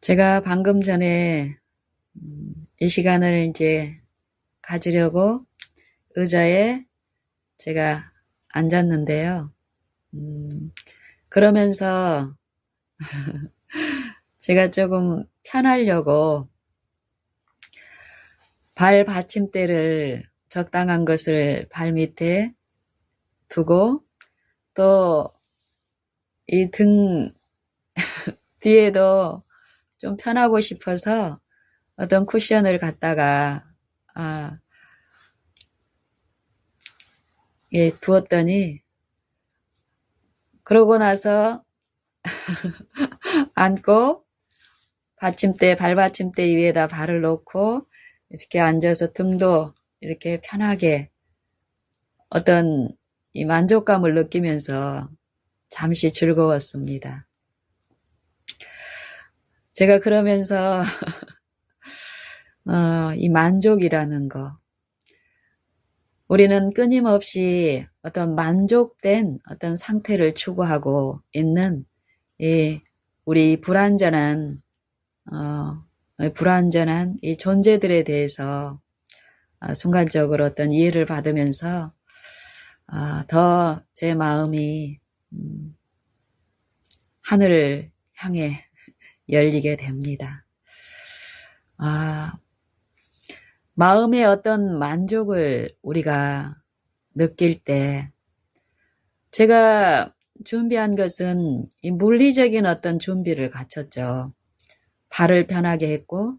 제가 방금 전에 이 시간을 이제 가지려고 의자에 제가 앉았는데요. 그러면서 제가 조금 편하려고 발 받침대를 적당한 것을 발 밑에 두고 또 이 등 뒤에도 좀 편하고 싶어서 어떤 쿠션을 갖다가 두었더니 그러고 나서 앉고 발 받침대 위에다 발을 놓고 이렇게 앉아서 등도 이렇게 편하게 어떤 이 만족감을 느끼면서 잠시 즐거웠습니다. 제가 그러면서 이 만족이라는 거, 우리는 끊임없이 어떤 만족된 어떤 상태를 추구하고 있는 우리 불완전한 이 존재들에 대해서 순간적으로 어떤 이해를 받으면서 더 제 마음이 하늘을 향해 열리게 됩니다. 마음의 어떤 만족을 우리가 느낄 때 제가 준비한 것은 이 물리적인 어떤 준비를 갖췄죠. 발을 편하게 했고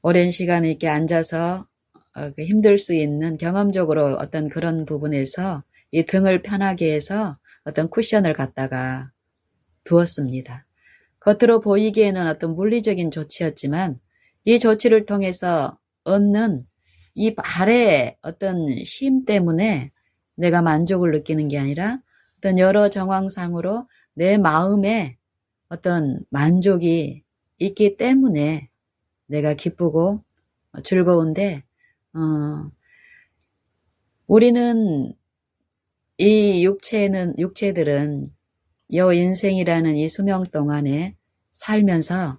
오랜 시간 이렇게 앉아서 힘들 수 있는 경험적으로 어떤 그런 부분에서 이 등을 편하게 해서 어떤 쿠션을 갖다가 두었습니다. 겉으로 보이기에는 어떤 물리적인 조치였지만 이 조치를 통해서 얻는 이 발의 어떤 쉼 때문에 내가 만족을 느끼는 게 아니라 어떤 여러 정황상으로 내 마음에 어떤 만족이 있기 때문에 내가 기쁘고 즐거운데 우리는 이 육체들은 여 인생이라는 이 수명 동안에 살면서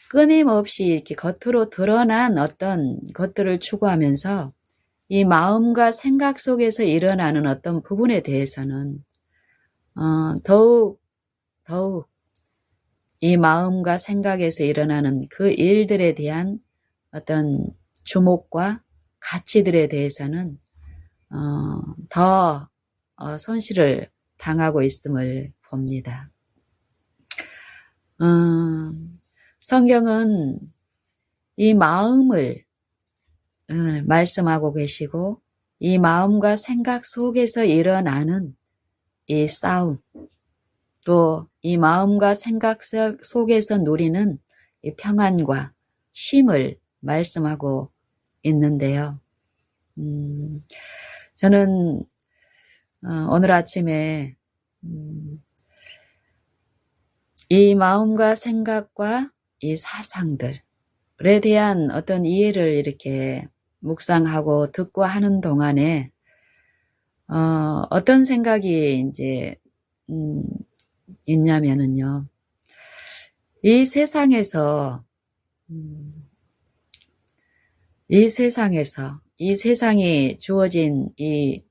끊임없이 이렇게 겉으로 드러난 어떤 것들을 추구하면서 이 마음과 생각 속에서 일어나는 어떤 부분에 대해서는 더욱 이 마음과 생각에서 일어나는 그 일들에 대한 어떤 주목과 가치들에 대해서는 더 손실을 당하고 있음을 봅니다. 성경은 이 마음을 말씀하고 계시고 이 마음과 생각 속에서 일어나는 이 싸움, 또 이 마음과 생각 속에서 누리는 이 평안과 쉼을 말씀하고 있는데요. 저는 오늘 아침에 이 마음과 생각과 이 사상들에 대한 어떤 이해를 이렇게 묵상하고 듣고 하는 동안에 어떤 생각이 이제 있냐면은요. 이 세상에서 이 세상이 주어진 이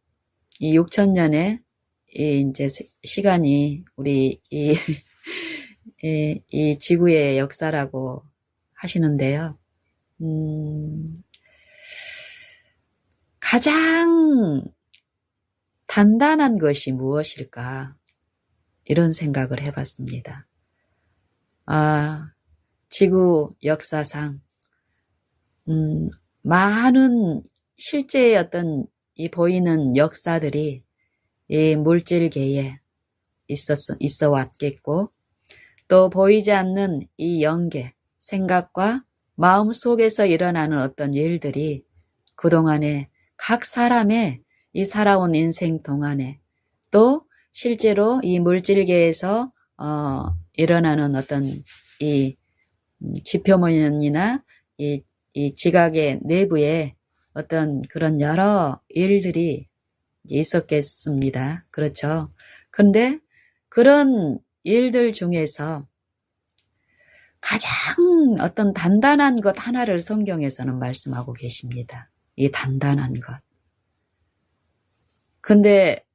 6천년의 이제 시간이 우리 이 지구의 역사라고 하시는데요. 가장 단단한 것이 무엇일까? 이런 생각을 해봤습니다. 지구 역사상 많은 실제의 어떤 이 보이는 역사들이 이 물질계에 있어 왔겠고 또 보이지 않는 이 영계, 생각과 마음 속에서 일어나는 어떤 일들이 그동안에 각 사람의 이 살아온 인생 동안에 또 실제로 이 물질계에서 일어나는 어떤 이 지표면이나 이 지각의 내부에 어떤 그런 여러 일들이 있었겠습니다. 그렇죠. 그런데 그런 일들 중에서 가장 어떤 단단한 것 하나를 성경에서는 말씀하고 계십니다. 이 단단한 것. 근데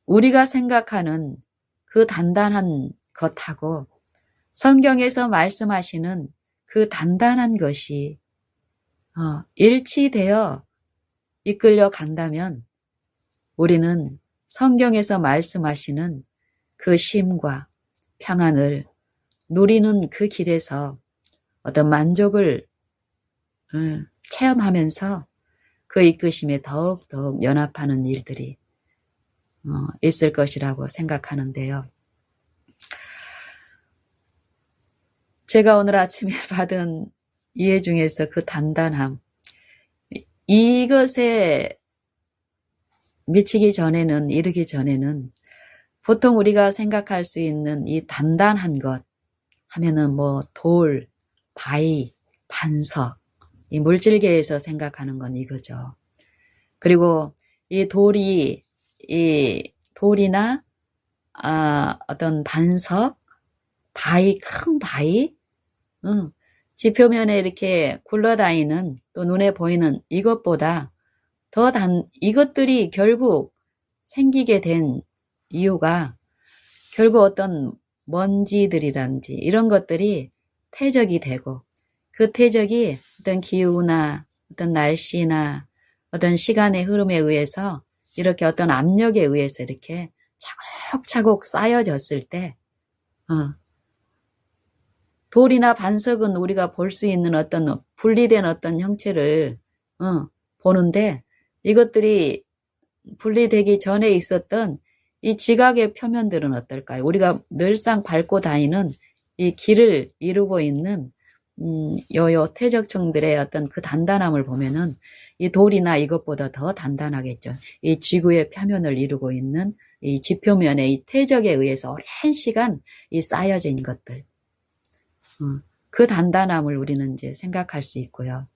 우리가 생각하는 그 단단한 것하고 성경에서 말씀하시는 그 단단한 것이 일치되어 이끌려 간다면 우리는 성경에서 말씀하시는 그 쉼과 평안을 누리는 그 길에서 어떤 만족을 체험하면서 그 이끄심에 더욱더욱 연합하는 일들이 있을 것이라고 생각하는데요. 제가 오늘 아침에 받은 이해 중에서 그 단단함, 이것에 미치기 전에는, 이르기 전에는 보통 우리가 생각할 수 있는 이 단단한 것 하면은 뭐 돌, 바위, 반석, 이 물질계에서 생각하는 건 이거죠. 그리고 이 돌이나 어떤 반석, 바위, 큰 바위, 지표면에 이렇게 굴러다니는 또 눈에 보이는 이것보다 이것들이 결국 생기게 된 이유가 결국 어떤 먼지들이란지 이런 것들이 퇴적이 되고 그 퇴적이 어떤 기후나 어떤 날씨나 어떤 시간의 흐름에 의해서 이렇게 어떤 압력에 의해서 이렇게 차곡차곡 쌓여졌을 때 돌이나 반석은 우리가 볼 수 있는 어떤 분리된 어떤 형체를 보는데 이것들이 분리되기 전에 있었던 이 지각의 표면들은 어떨까요? 우리가 늘상 밟고 다니는 이 길을 이루고 있는 요 퇴적층들의 어떤 그 단단함을 보면은 이 돌이나 이것보다 더 단단하겠죠. 이 지구의 표면을 이루고 있는 이 지표면의 이 퇴적에 의해서 오랜 시간 이 쌓여진 것들. 그 단단함을 우리는 이제 생각할 수 있고요.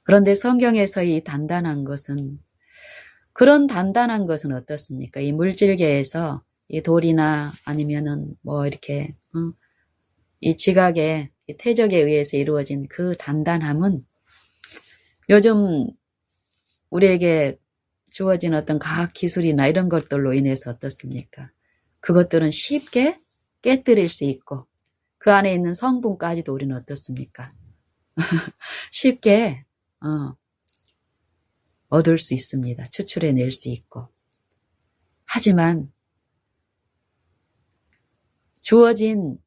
그런데 성경에서 이 단단한 것은 그런 단단한 것은 어떻습니까? 이 물질계에서 이 돌이나 아니면은 뭐 이렇게 이 지각의 이 퇴적에 의해서 이루어진 그 단단함은 요즘 우리에게 주어진 어떤 과학 기술이나 이런 것들로 인해서 어떻습니까? 그것들은 쉽게 깨뜨릴 수 있고 그 안에 있는 성분까지도 우리는 어떻습니까? 쉽게 얻을 수 있습니다. 추출해낼 수 있고. 하지만 주어진,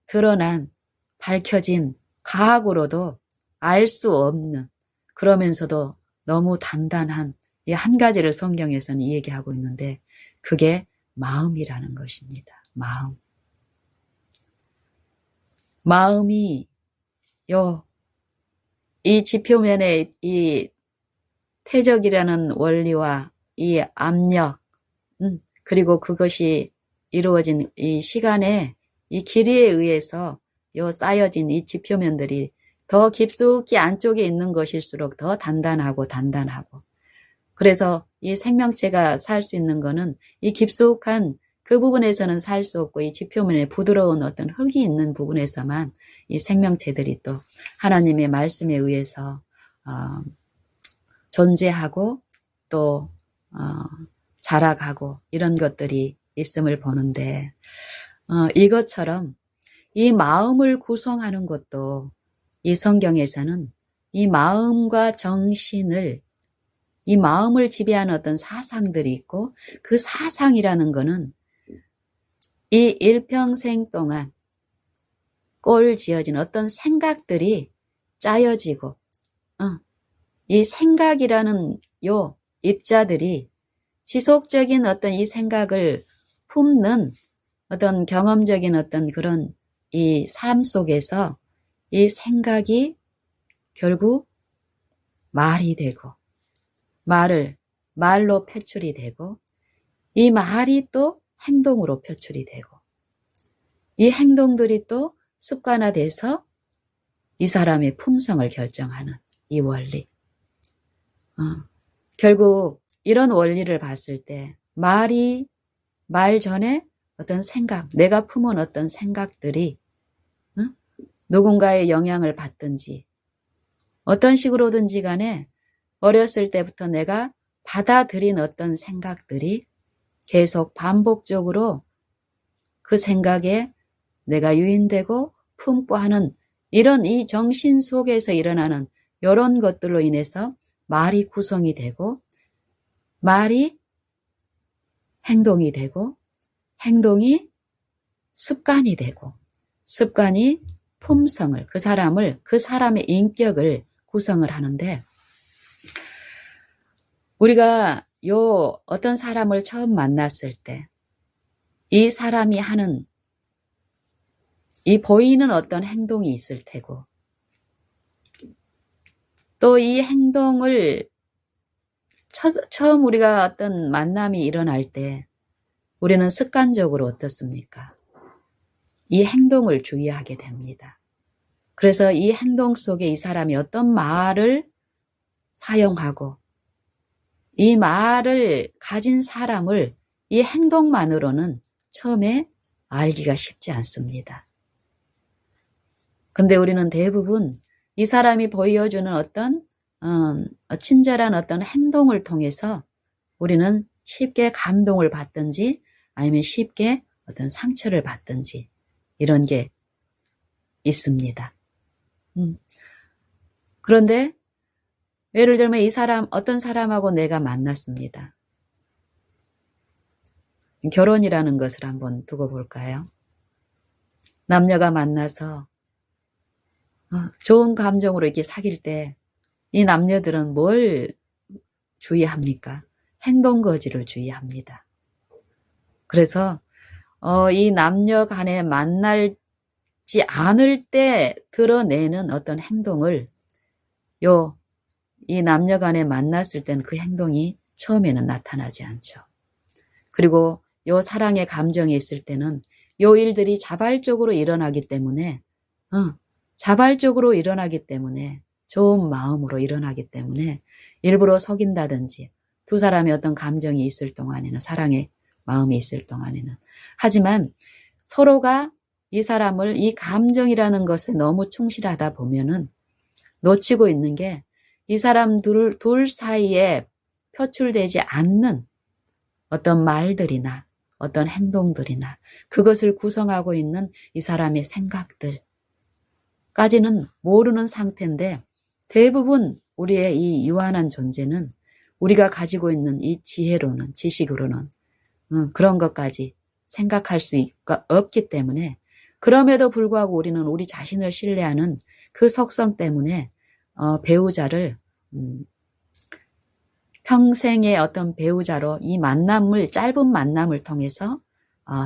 드러난, 밝혀진 과학으로도 알 수 없는 그러면서도 너무 단단한 이 한 가지를 성경에서는 얘기하고 있는데 그게 마음이라는 것입니다. 마음. 마음이 이 지표면에 이 퇴적이라는 원리와 이 압력, 그리고 그것이 이루어진 이 시간에 이 길이에 의해서 쌓여진 이 지표면들이 더 깊숙이 안쪽에 있는 것일수록 더 단단하고 그래서 이 생명체가 살 수 있는 거는 이 깊숙한 그 부분에서는 살 수 없고 이 지표면에 부드러운 어떤 흙이 있는 부분에서만 이 생명체들이 또 하나님의 말씀에 의해서 존재하고 또 자라가고 이런 것들이 있음을 보는데 이것처럼 이 마음을 구성하는 것도 이 성경에서는 이 마음과 정신을 이 마음을 지배하는 어떤 사상들이 있고 그 사상이라는 거는 이 일평생 동안 꼴 지어진 어떤 생각들이 짜여지고 이 생각이라는 요 입자들이 지속적인 어떤 이 생각을 품는 어떤 경험적인 어떤 그런 이 삶 속에서 이 생각이 결국 말이 되고 말로 표출이 되고 이 말이 또 행동으로 표출이 되고 이 행동들이 또 습관화돼서 이 사람의 품성을 결정하는 이 원리. 결국 이런 원리를 봤을 때 말 전에 어떤 생각, 내가 품은 어떤 생각들이 누군가의 영향을 받든지 어떤 식으로든지 간에 어렸을 때부터 내가 받아들인 어떤 생각들이 계속 반복적으로 그 생각에 내가 유인되고 품고 하는 이런 이 정신 속에서 일어나는 이런 것들로 인해서 말이 구성이 되고 말이 행동이 되고 행동이 습관이 되고 습관이 품성을 그 사람의 인격을 구성을 하는데 우리가 어떤 사람을 처음 만났을 때 이 사람이 하는 이 보이는 어떤 행동이 있을 테고 또 이 행동을 처음 우리가 어떤 만남이 일어날 때 우리는 습관적으로 어떻습니까? 이 행동을 주의하게 됩니다. 그래서 이 행동 속에 이 사람이 어떤 말을 사용하고 이 말을 가진 사람을 이 행동만으로는 처음에 알기가 쉽지 않습니다. 근데 우리는 대부분 이 사람이 보여주는 어떤 친절한 어떤 행동을 통해서 우리는 쉽게 감동을 받든지 아니면 쉽게 어떤 상처를 받든지 이런 게 있습니다. 그런데 예를 들면 어떤 사람하고 내가 만났습니다. 결혼이라는 것을 한번 두고 볼까요? 남녀가 만나서 좋은 감정으로 이렇게 사귈 때 이 남녀들은 뭘 주의합니까? 행동거지를 주의합니다. 그래서 이 남녀 간에 만날지 않을 때 드러내는 어떤 행동을 이 남녀 간에 만났을 때는 그 행동이 처음에는 나타나지 않죠. 그리고 사랑의 감정이 있을 때는 일들이 자발적으로 일어나기 때문에 좋은 마음으로 일어나기 때문에 일부러 속인다든지 두 사람의 어떤 감정이 있을 동안에는 사랑의 마음이 있을 동안에는 하지만 서로가 이 감정이라는 것에 너무 충실하다 보면은 놓치고 있는 게 이 사람 둘 사이에 표출되지 않는 어떤 말들이나 어떤 행동들이나 그것을 구성하고 있는 이 사람의 생각들까지는 모르는 상태인데 대부분 우리의 이 유한한 존재는 우리가 가지고 있는 이 지식으로는 그런 것까지 생각할 수 없기 때문에 그럼에도 불구하고 우리는 우리 자신을 신뢰하는 그 속성 때문에 배우자를 평생의 어떤 배우자로 이 짧은 만남을 통해서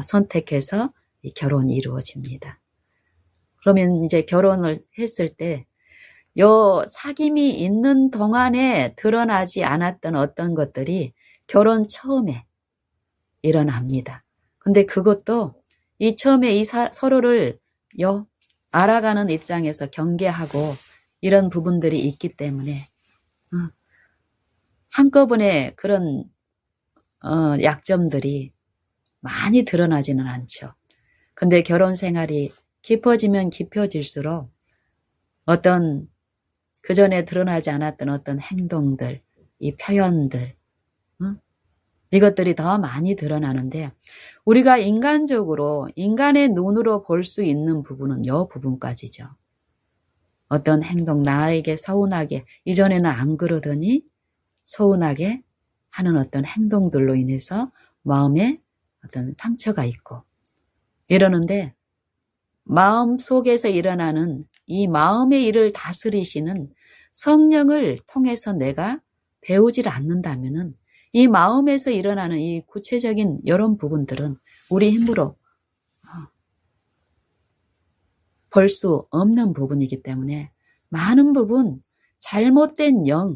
선택해서 이 결혼이 이루어집니다. 그러면 이제 결혼을 했을 때 사귐이 있는 동안에 드러나지 않았던 어떤 것들이 결혼 처음에 일어납니다. 근데 그것도 처음에 서로를 알아가는 입장에서 경계하고 이런 부분들이 있기 때문에 한꺼번에 그런 약점들이 많이 드러나지는 않죠. 근데 결혼 생활이 깊어지면 깊어질수록 어떤 그전에 드러나지 않았던 어떤 행동들, 이 표현들, 이것들이 더 많이 드러나는데 우리가 인간의 눈으로 볼 수 있는 부분은 이 부분까지죠. 어떤 행동, 나에게 서운하게, 이전에는 안 그러더니 서운하게 하는 어떤 행동들로 인해서 마음에 어떤 상처가 있고 이러는데 마음 속에서 일어나는 이 마음의 일을 다스리시는 성령을 통해서 내가 배우질 않는다면은 이 마음에서 일어나는 이 구체적인 이런 부분들은 우리 힘으로 볼 수 없는 부분이기 때문에 많은 부분 잘못된 영에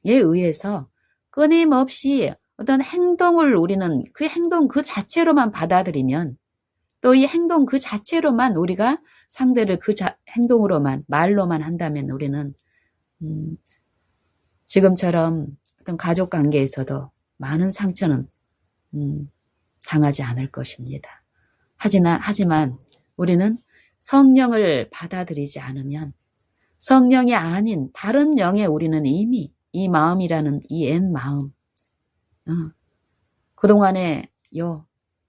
의해서 끊임없이 어떤 행동을 우리는 그 행동 그 자체로만 받아들이면 또 이 행동 그 자체로만 우리가 상대를 행동으로만 말로만 한다면 우리는 지금처럼 어떤 가족 관계에서도 많은 상처는 당하지 않을 것입니다. 하지만 우리는 성령을 받아들이지 않으면 성령이 아닌 다른 영에 우리는 이미 이 마음이라는 이 옛 마음, 그동안에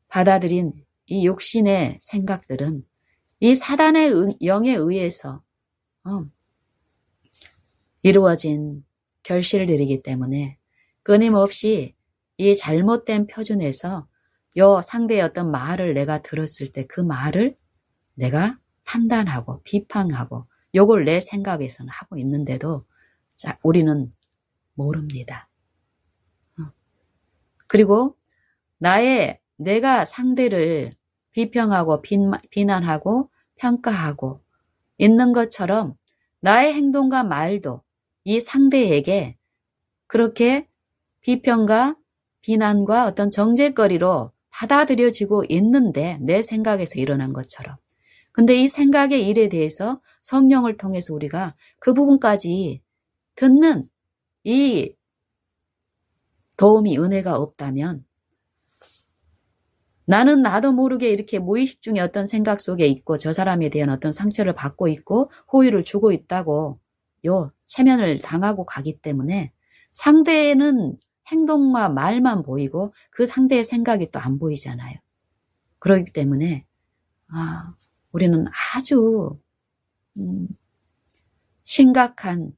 받아들인 이 욕심의 생각들은 이 사단의 영에 의해서 이루어진 결실들이기 때문에 끊임없이 이 잘못된 표준에서 상대의 어떤 말을 내가 들었을 때 그 말을 내가 판단하고 비판하고 요걸 내 생각에서는 하고 있는데도 우리는 모릅니다. 그리고 내가 상대를 비평하고 비난하고 평가하고 있는 것처럼 나의 행동과 말도 이 상대에게 그렇게 비평과 비난과 어떤 정죄거리로 받아들여지고 있는데 내 생각에서 일어난 것처럼. 근데 이 생각의 일에 대해서 성령을 통해서 우리가 그 부분까지 듣는 이 도움이 은혜가 없다면 나는 나도 모르게 이렇게 무의식 중에 어떤 생각 속에 있고 저 사람에 대한 어떤 상처를 받고 있고 호의를 주고 있다고 체면을 당하고 가기 때문에 상대는 행동과 말만 보이고 그 상대의 생각이 또 안 보이잖아요. 그렇기 때문에 우리는 아주 심각한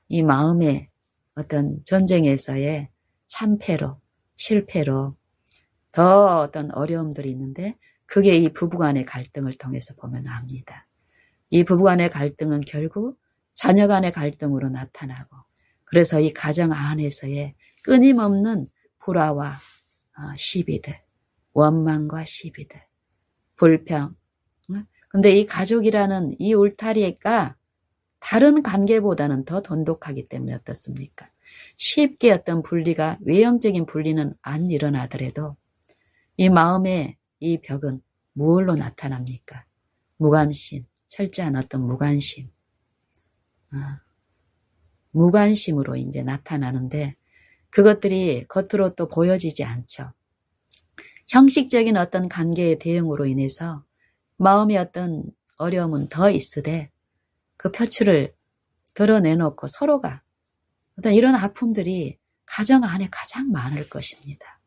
이 마음의 어떤 전쟁에서의 참패로 실패로 더 어떤 어려움들이 있는데 그게 이 부부간의 갈등을 통해서 보면 압니다. 이 부부간의 갈등은 결국 자녀 간의 갈등으로 나타나고 그래서 이 가정 안에서의 끊임없는 불화와 시비들, 원망과 시비들, 불평. 근데 이 가족이라는 이 울타리가 다른 관계보다는 더 돈독하기 때문에 어떻습니까? 쉽게 어떤 분리가 외형적인 분리는 안 일어나더라도 이 마음의 이 벽은 무엇로 나타납니까? 무관심, 철저한 어떤 무관심. 무관심으로 이제 나타나는데 그것들이 겉으로 또 보여지지 않죠. 형식적인 어떤 관계의 대응으로 인해서 마음의 어떤 어려움은 더 있으되 그 표출을 드러내놓고 서로가 어떤 이런 아픔들이 가정 안에 가장 많을 것입니다.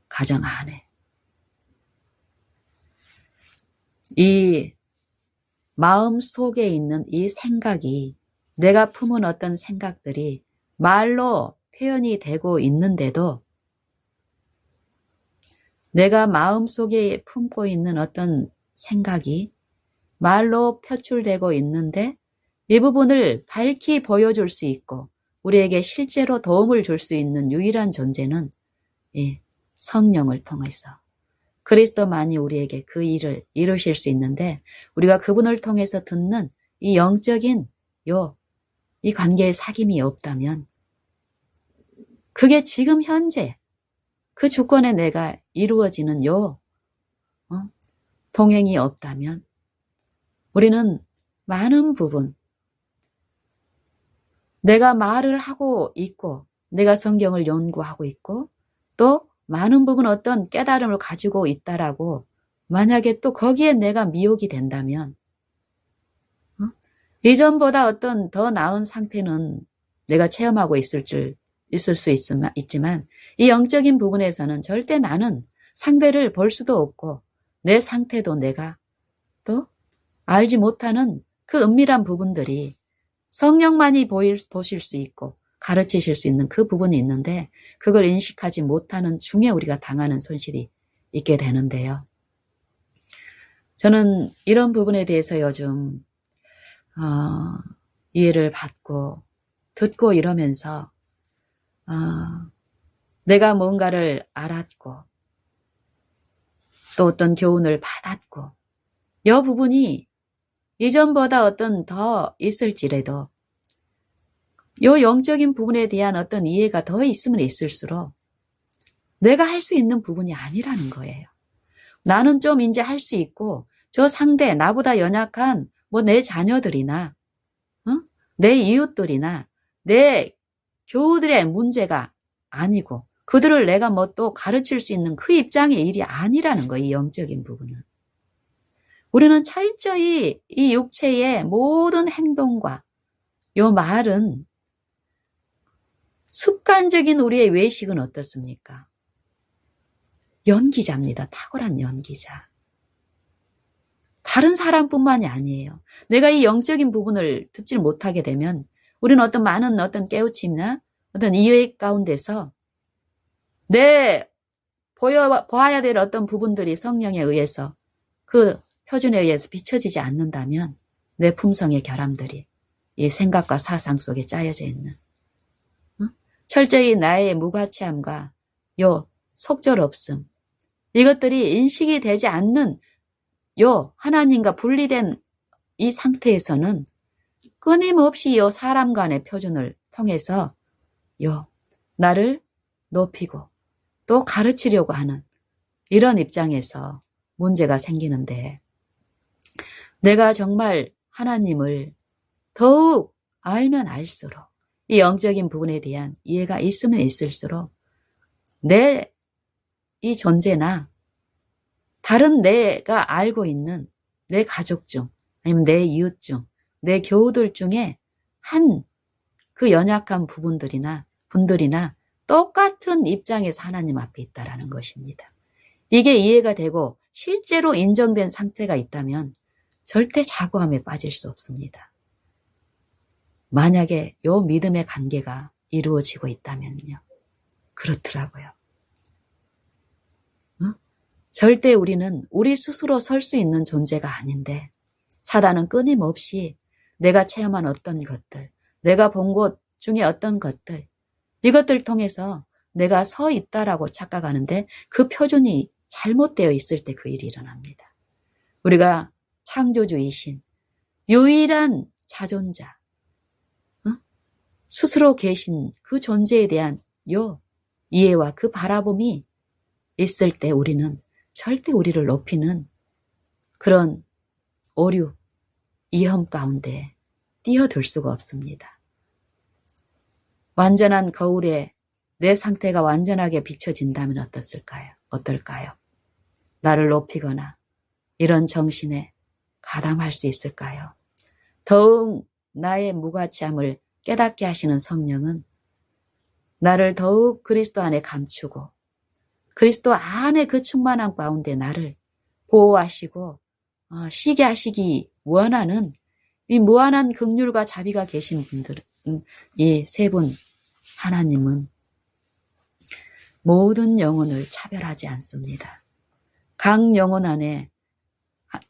가정 안에. 이 마음 속에 있는 이 생각이 내가 품은 어떤 생각들이 말로 표현이 되고 있는데도 내가 마음속에 품고 있는 어떤 생각이 말로 표출되고 있는데 이 부분을 밝히 보여줄 수 있고 우리에게 실제로 도움을 줄 수 있는 유일한 존재는 성령을 통해서 그리스도만이 우리에게 그 일을 이루실 수 있는데 우리가 그분을 통해서 듣는 이 영적인 이 관계의 사귐이 없다면 그게 지금 현재 그 조건에 내가 이루어지는 동행이 없다면 우리는 많은 부분 내가 말을 하고 있고 내가 성경을 연구하고 있고 또 많은 부분 어떤 깨달음을 가지고 있다라고 만약에 또 거기에 내가 미혹이 된다면 이전보다 어떤 더 나은 상태는 내가 체험하고 있을 수 있지만 이 영적인 부분에서는 절대 나는 상대를 볼 수도 없고 내 상태도 내가 또 알지 못하는 그 은밀한 부분들이 성령만이 보실 수 있고 가르치실 수 있는 그 부분이 있는데 그걸 인식하지 못하는 중에 우리가 당하는 손실이 있게 되는데요. 저는 이런 부분에 대해서 요즘 이해를 받고 듣고 이러면서 내가 뭔가를 알았고 또 어떤 교훈을 받았고 이 부분이 이전보다 어떤 더 있을지라도 이 영적인 부분에 대한 어떤 이해가 더 있으면 있을수록 내가 할 수 있는 부분이 아니라는 거예요. 나는 좀 이제 할 수 있고 저 상대 나보다 연약한 내 자녀들이나 내 이웃들이나 내 교우들의 문제가 아니고 그들을 내가 뭐 또 가르칠 수 있는 그 입장의 일이 아니라는 거예요. 이 영적인 부분은. 우리는 철저히 이 육체의 모든 행동과 요 말은 습관적인 우리의 외식은 어떻습니까? 연기자입니다. 탁월한 연기자. 다른 사람뿐만이 아니에요. 내가 이 영적인 부분을 듣질 못하게 되면 우리는 어떤 많은 어떤 깨우침이나 어떤 이해 가운데서 내 보아야 될 어떤 부분들이 성령에 의해서 그 표준에 의해서 비춰지지 않는다면 내 품성의 결함들이 이 생각과 사상 속에 짜여져 있는 철저히 나의 무가치함과 요 속절없음 이것들이 인식이 되지 않는 요 하나님과 분리된 이 상태에서는 끊임없이 요 사람 간의 표준을 통해서 요 나를 높이고 또 가르치려고 하는 이런 입장에서 문제가 생기는데 내가 정말 하나님을 더욱 알면 알수록 이 영적인 부분에 대한 이해가 있으면 있을수록 내 이 존재나 다른 내가 알고 있는 내 가족 중 아니면 내 이웃 중 내 교우들 중에 한 그 연약한 부분들이나 분들이나 똑같은 입장에서 하나님 앞에 있다라는 것입니다. 이게 이해가 되고 실제로 인정된 상태가 있다면 절대 자고함에 빠질 수 없습니다. 만약에 요 믿음의 관계가 이루어지고 있다면요. 그렇더라고요. 절대 우리는 우리 스스로 설 수 있는 존재가 아닌데 사단은 끊임없이 내가 체험한 어떤 것들, 내가 본 곳 중에 어떤 것들 이것들 통해서 내가 서 있다라고 착각하는데 그 표준이 잘못되어 있을 때 그 일이 일어납니다. 우리가 창조주이신 유일한 자존자 스스로 계신 그 존재에 대한 요 이해와 그 바라봄이 있을 때 우리는 절대 우리를 높이는 그런 오류, 위험 가운데 뛰어들 수가 없습니다. 완전한 거울에 내 상태가 완전하게 비춰진다면 어떨까요? 나를 높이거나 이런 정신에 가담할 수 있을까요? 더욱 나의 무가치함을 깨닫게 하시는 성령은 나를 더욱 그리스도 안에 감추고 그리스도 안에 그 충만함 가운데 나를 보호하시고 쉬게 하시기 원하는 이 무한한 긍휼과 자비가 계신 분들, 이 세 분 하나님은 모든 영혼을 차별하지 않습니다. 각 영혼 안에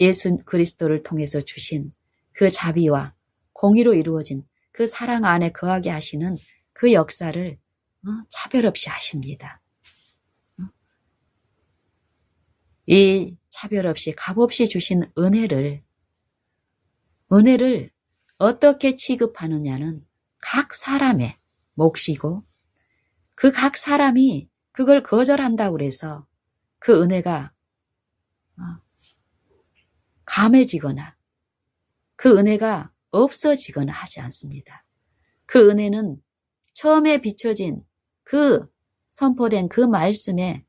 예수 그리스도를 통해서 주신 그 자비와 공의로 이루어진 그 사랑 안에 거하게 하시는 그 역사를 차별 없이 하십니다. 이 차별 없이 값없이 주신 은혜를 어떻게 취급하느냐는 각 사람의 몫이고 그 각 사람이 그걸 거절한다고 해서 그 은혜가 감해지거나 그 은혜가 없어지거나 하지 않습니다. 그 은혜는 처음에 비춰진 그 선포된 그 말씀에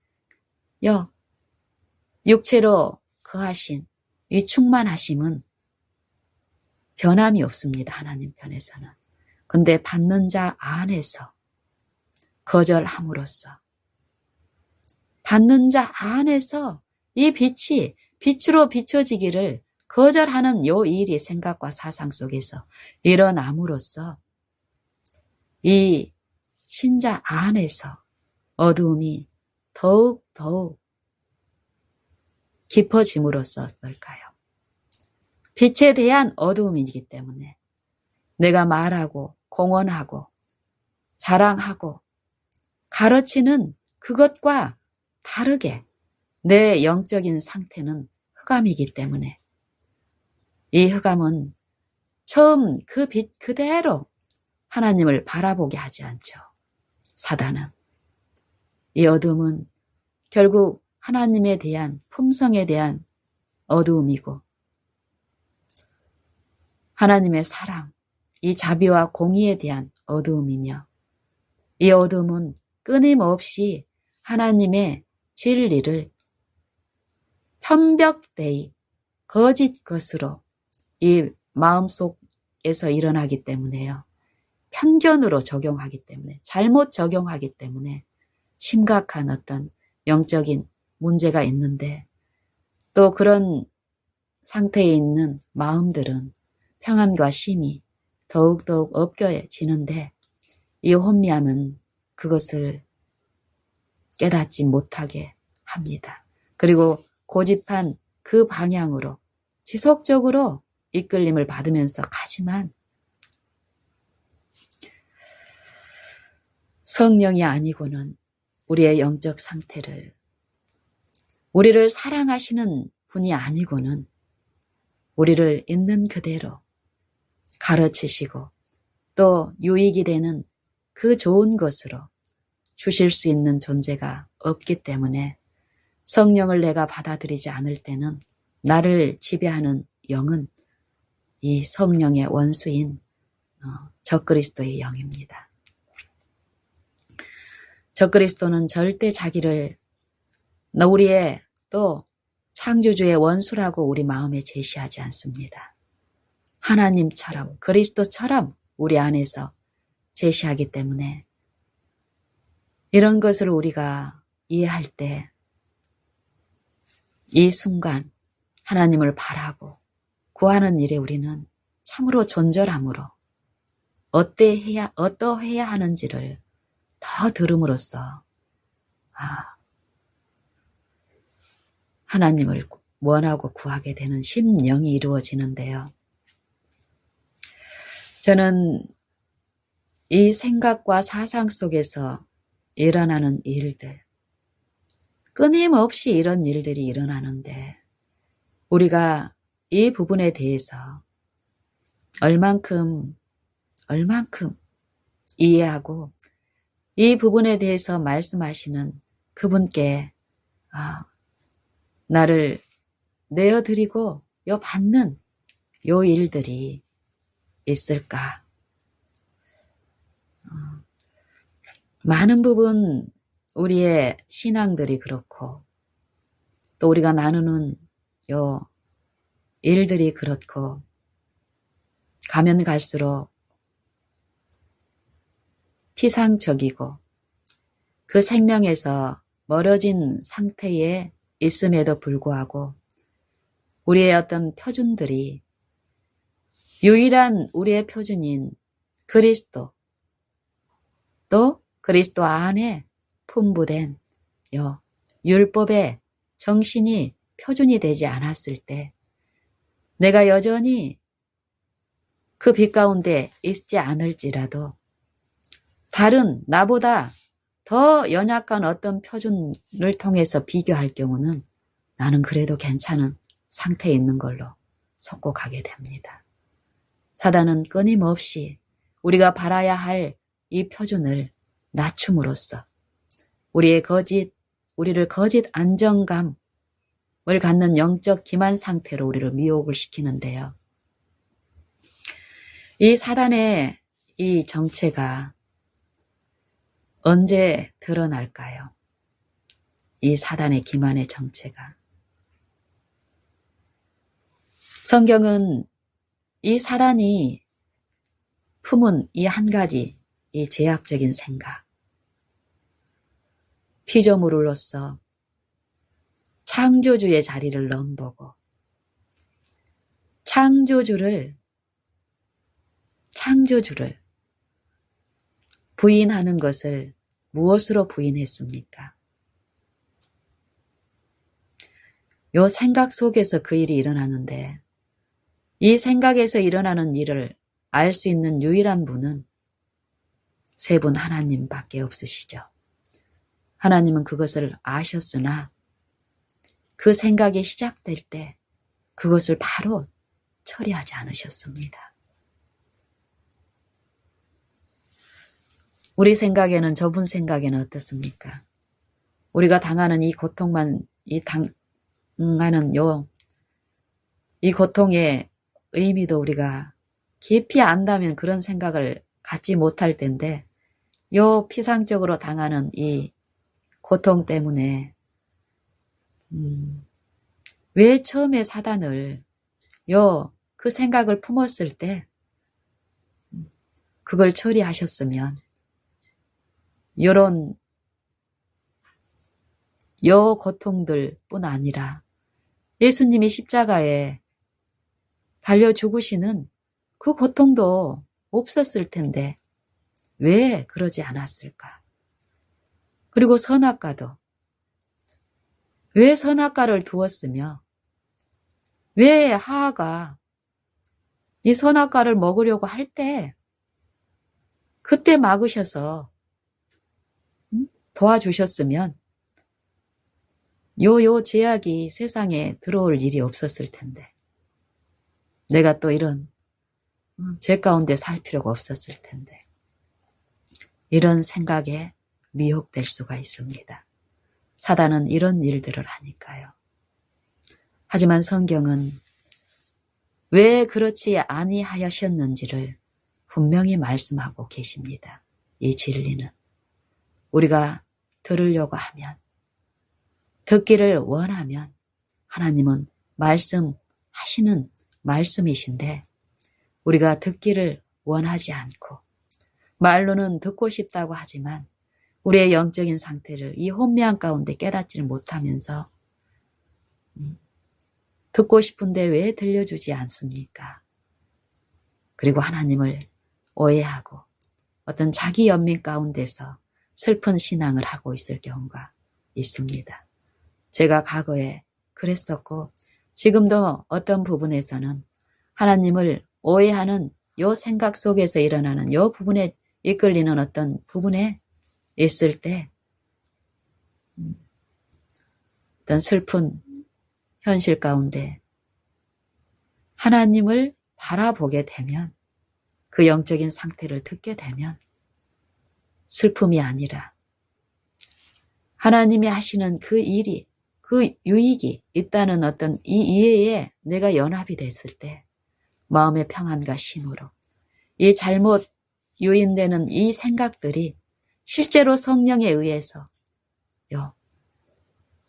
육체로 거하신 이 충만하심은 변함이 없습니다. 하나님 편에서는. 근데 받는 자 안에서 거절함으로써 받는 자 안에서 이 빛이 빛으로 비춰지기를 거절하는 요 일이 생각과 사상 속에서 일어남으로써 이 신자 안에서 어두움이 더욱 깊어짐으로써 어떨까요? 빛에 대한 어두움이기 때문에 내가 말하고 공언하고 자랑하고 가르치는 그것과 다르게 내 영적인 상태는 흑암이기 때문에 이 흑암은 처음 그 빛 그대로 하나님을 바라보게 하지 않죠. 사단은. 이 어둠은 결국 하나님에 대한 품성에 대한 어두움이고 하나님의 사랑, 이 자비와 공의에 대한 어두움이며 이 어두움은 끊임없이 하나님의 진리를 편벽되이 거짓 것으로 이 마음속에서 일어나기 때문에요. 편견으로 적용하기 때문에, 잘못 적용하기 때문에 심각한 어떤 영적인 문제가 있는데, 또 그런 상태에 있는 마음들은 평안과 쉼이 더욱더욱 없겨지는데, 이 혼미함은 그것을 깨닫지 못하게 합니다. 그리고 고집한 그 방향으로 지속적으로 이끌림을 받으면서 가지만 성령이 아니고는 우리의 영적 상태를, 우리를 사랑하시는 분이 아니고는 우리를 있는 그대로 가르치시고 또 유익이 되는 그 좋은 것으로 주실 수 있는 존재가 없기 때문에 성령을 내가 받아들이지 않을 때는 나를 지배하는 영은 이 성령의 원수인 적그리스도의 영입니다. 적그리스도는 절대 자기를 우리의 또 창조주의 원수라고 우리 마음에 제시하지 않습니다. 하나님처럼 그리스도처럼 우리 안에서 제시하기 때문에 이런 것을 우리가 이해할 때 이 순간 하나님을 바라고 구하는 일에 우리는 참으로 존절함으로 어떠해야 하는지를 더 들음으로써 하나님을 원하고 구하게 되는 심령이 이루어지는데요. 저는 이 생각과 사상 속에서 일어나는 일들, 끊임없이 이런 일들이 일어나는데 우리가 이 부분에 대해서 얼만큼 이해하고 이 부분에 대해서 말씀하시는 그분께 나를 내어드리고 받는 요 일들이 있을까? 많은 부분 우리의 신앙들이 그렇고 또 우리가 나누는 요 일들이 그렇고 가면 갈수록 피상적이고 그 생명에서 멀어진 상태에 있음에도 불구하고 우리의 어떤 표준들이 유일한 우리의 표준인 그리스도, 또 그리스도 안에 풍부된 율법의 정신이 표준이 되지 않았을 때 내가 여전히 그 빛 가운데 있지 않을지라도 다른 나보다 더 연약한 어떤 표준을 통해서 비교할 경우는 나는 그래도 괜찮은 상태에 있는 걸로 속고가게 됩니다. 사단은 끊임없이 우리가 바라야 할 이 표준을 낮춤으로써 우리를 거짓 안정감을 갖는 영적 기만 상태로 우리를 미혹을 시키는데요. 이 사단의 이 정체가 언제 드러날까요? 이 사단의 기만의 정체가. 성경은 이 사단이 품은 이 한 가지 이 제약적인 생각, 피조물로서 창조주의 자리를 넘보고 창조주를 부인하는 것을 무엇으로 부인했습니까? 요 생각 속에서 그 일이 일어나는데 이 생각에서 일어나는 일을 알 수 있는 유일한 분은 세 분 하나님밖에 없으시죠. 하나님은 그것을 아셨으나 그 생각이 시작될 때 그것을 바로 처리하지 않으셨습니다. 우리 생각에는, 저분 생각에는 어떻습니까? 우리가 당하는 이 고통만, 당하는 이 고통의 의미도 우리가 깊이 안다면 그런 생각을 갖지 못할 텐데 요 피상적으로 당하는 이 고통 때문에 왜 처음에 사단을 그 생각을 품었을 때 그걸 처리하셨으면 요런 고통들 뿐 아니라 예수님이 십자가에 달려 죽으시는 그 고통도 없었을 텐데 왜 그러지 않았을까? 그리고 선악과도 왜 선악과를 두었으며 왜 하하가 이 선악과를 먹으려고 할 때 그때 막으셔서 도와주셨으면 요 제약이 세상에 들어올 일이 없었을 텐데 내가 또 이런 죄 가운데 살 필요가 없었을 텐데 이런 생각에 미혹될 수가 있습니다. 사단은 이런 일들을 하니까요. 하지만 성경은 왜 그렇지 아니하셨는지를 분명히 말씀하고 계십니다. 이 진리는 우리가 들으려고 하면 듣기를 원하면 하나님은 말씀하시는 말씀이신데 우리가 듣기를 원하지 않고 말로는 듣고 싶다고 하지만 우리의 영적인 상태를 이 혼미한 가운데 깨닫지를 못하면서 듣고 싶은데 왜 들려주지 않습니까? 그리고 하나님을 오해하고 어떤 자기 연민 가운데서 슬픈 신앙을 하고 있을 경우가 있습니다. 제가 과거에 그랬었고 지금도 어떤 부분에서는 하나님을 오해하는 요 생각 속에서 일어나는 요 부분에 이끌리는 어떤 부분에 있을 때 어떤 슬픈 현실 가운데 하나님을 바라보게 되면 그 영적인 상태를 듣게 되면 슬픔이 아니라 하나님이 하시는 그 일이 그 유익이 있다는 어떤 이 이해에 내가 연합이 됐을 때 마음의 평안과 쉼으로 이 잘못 유인되는 이 생각들이 실제로 성령에 의해서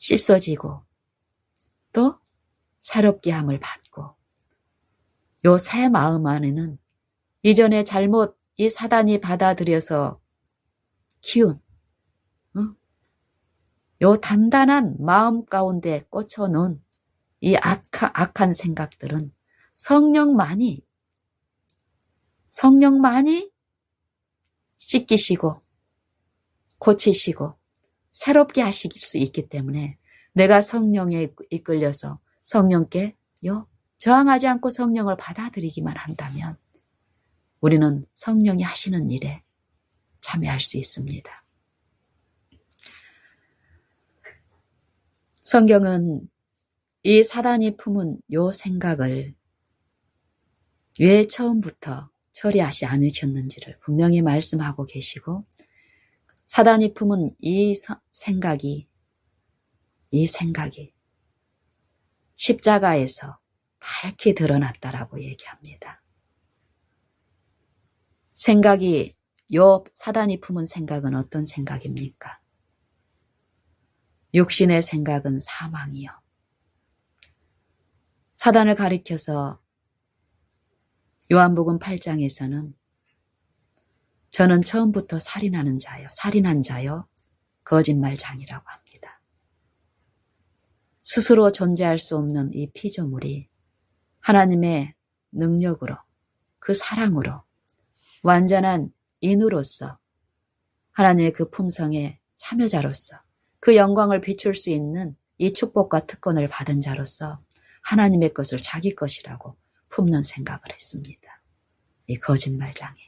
씻어지고 또 새롭게 함을 받고 요 새 마음 안에는 이전에 잘못 이 사단이 받아들여서 키운 요 단단한 마음 가운데 꽂혀놓은 이 악한 생각들은 성령만이 씻기시고 고치시고 새롭게 하실 수 있기 때문에 내가 성령에 이끌려서 성령께 저항하지 않고 성령을 받아들이기만 한다면 우리는 성령이 하시는 일에 참여할 수 있습니다. 성경은 이 사단이 품은 요 생각을 왜 처음부터 처리하지 않으셨는지를 분명히 말씀하고 계시고 사단이 품은 이 생각이 십자가에서 밝히 드러났다라고 얘기합니다. 생각이 사단이 품은 생각은 어떤 생각입니까? 육신의 생각은 사망이요. 사단을 가리켜서 요한복음 8장에서는 저는 처음부터 살인한 자요, 거짓말장이라고 합니다. 스스로 존재할 수 없는 이 피조물이 하나님의 능력으로 그 사랑으로 완전한 인으로서 하나님의 그 품성의 참여자로서 그 영광을 비출 수 있는 이 축복과 특권을 받은 자로서 하나님의 것을 자기 것이라고 품는 생각을 했습니다. 이 거짓말장애.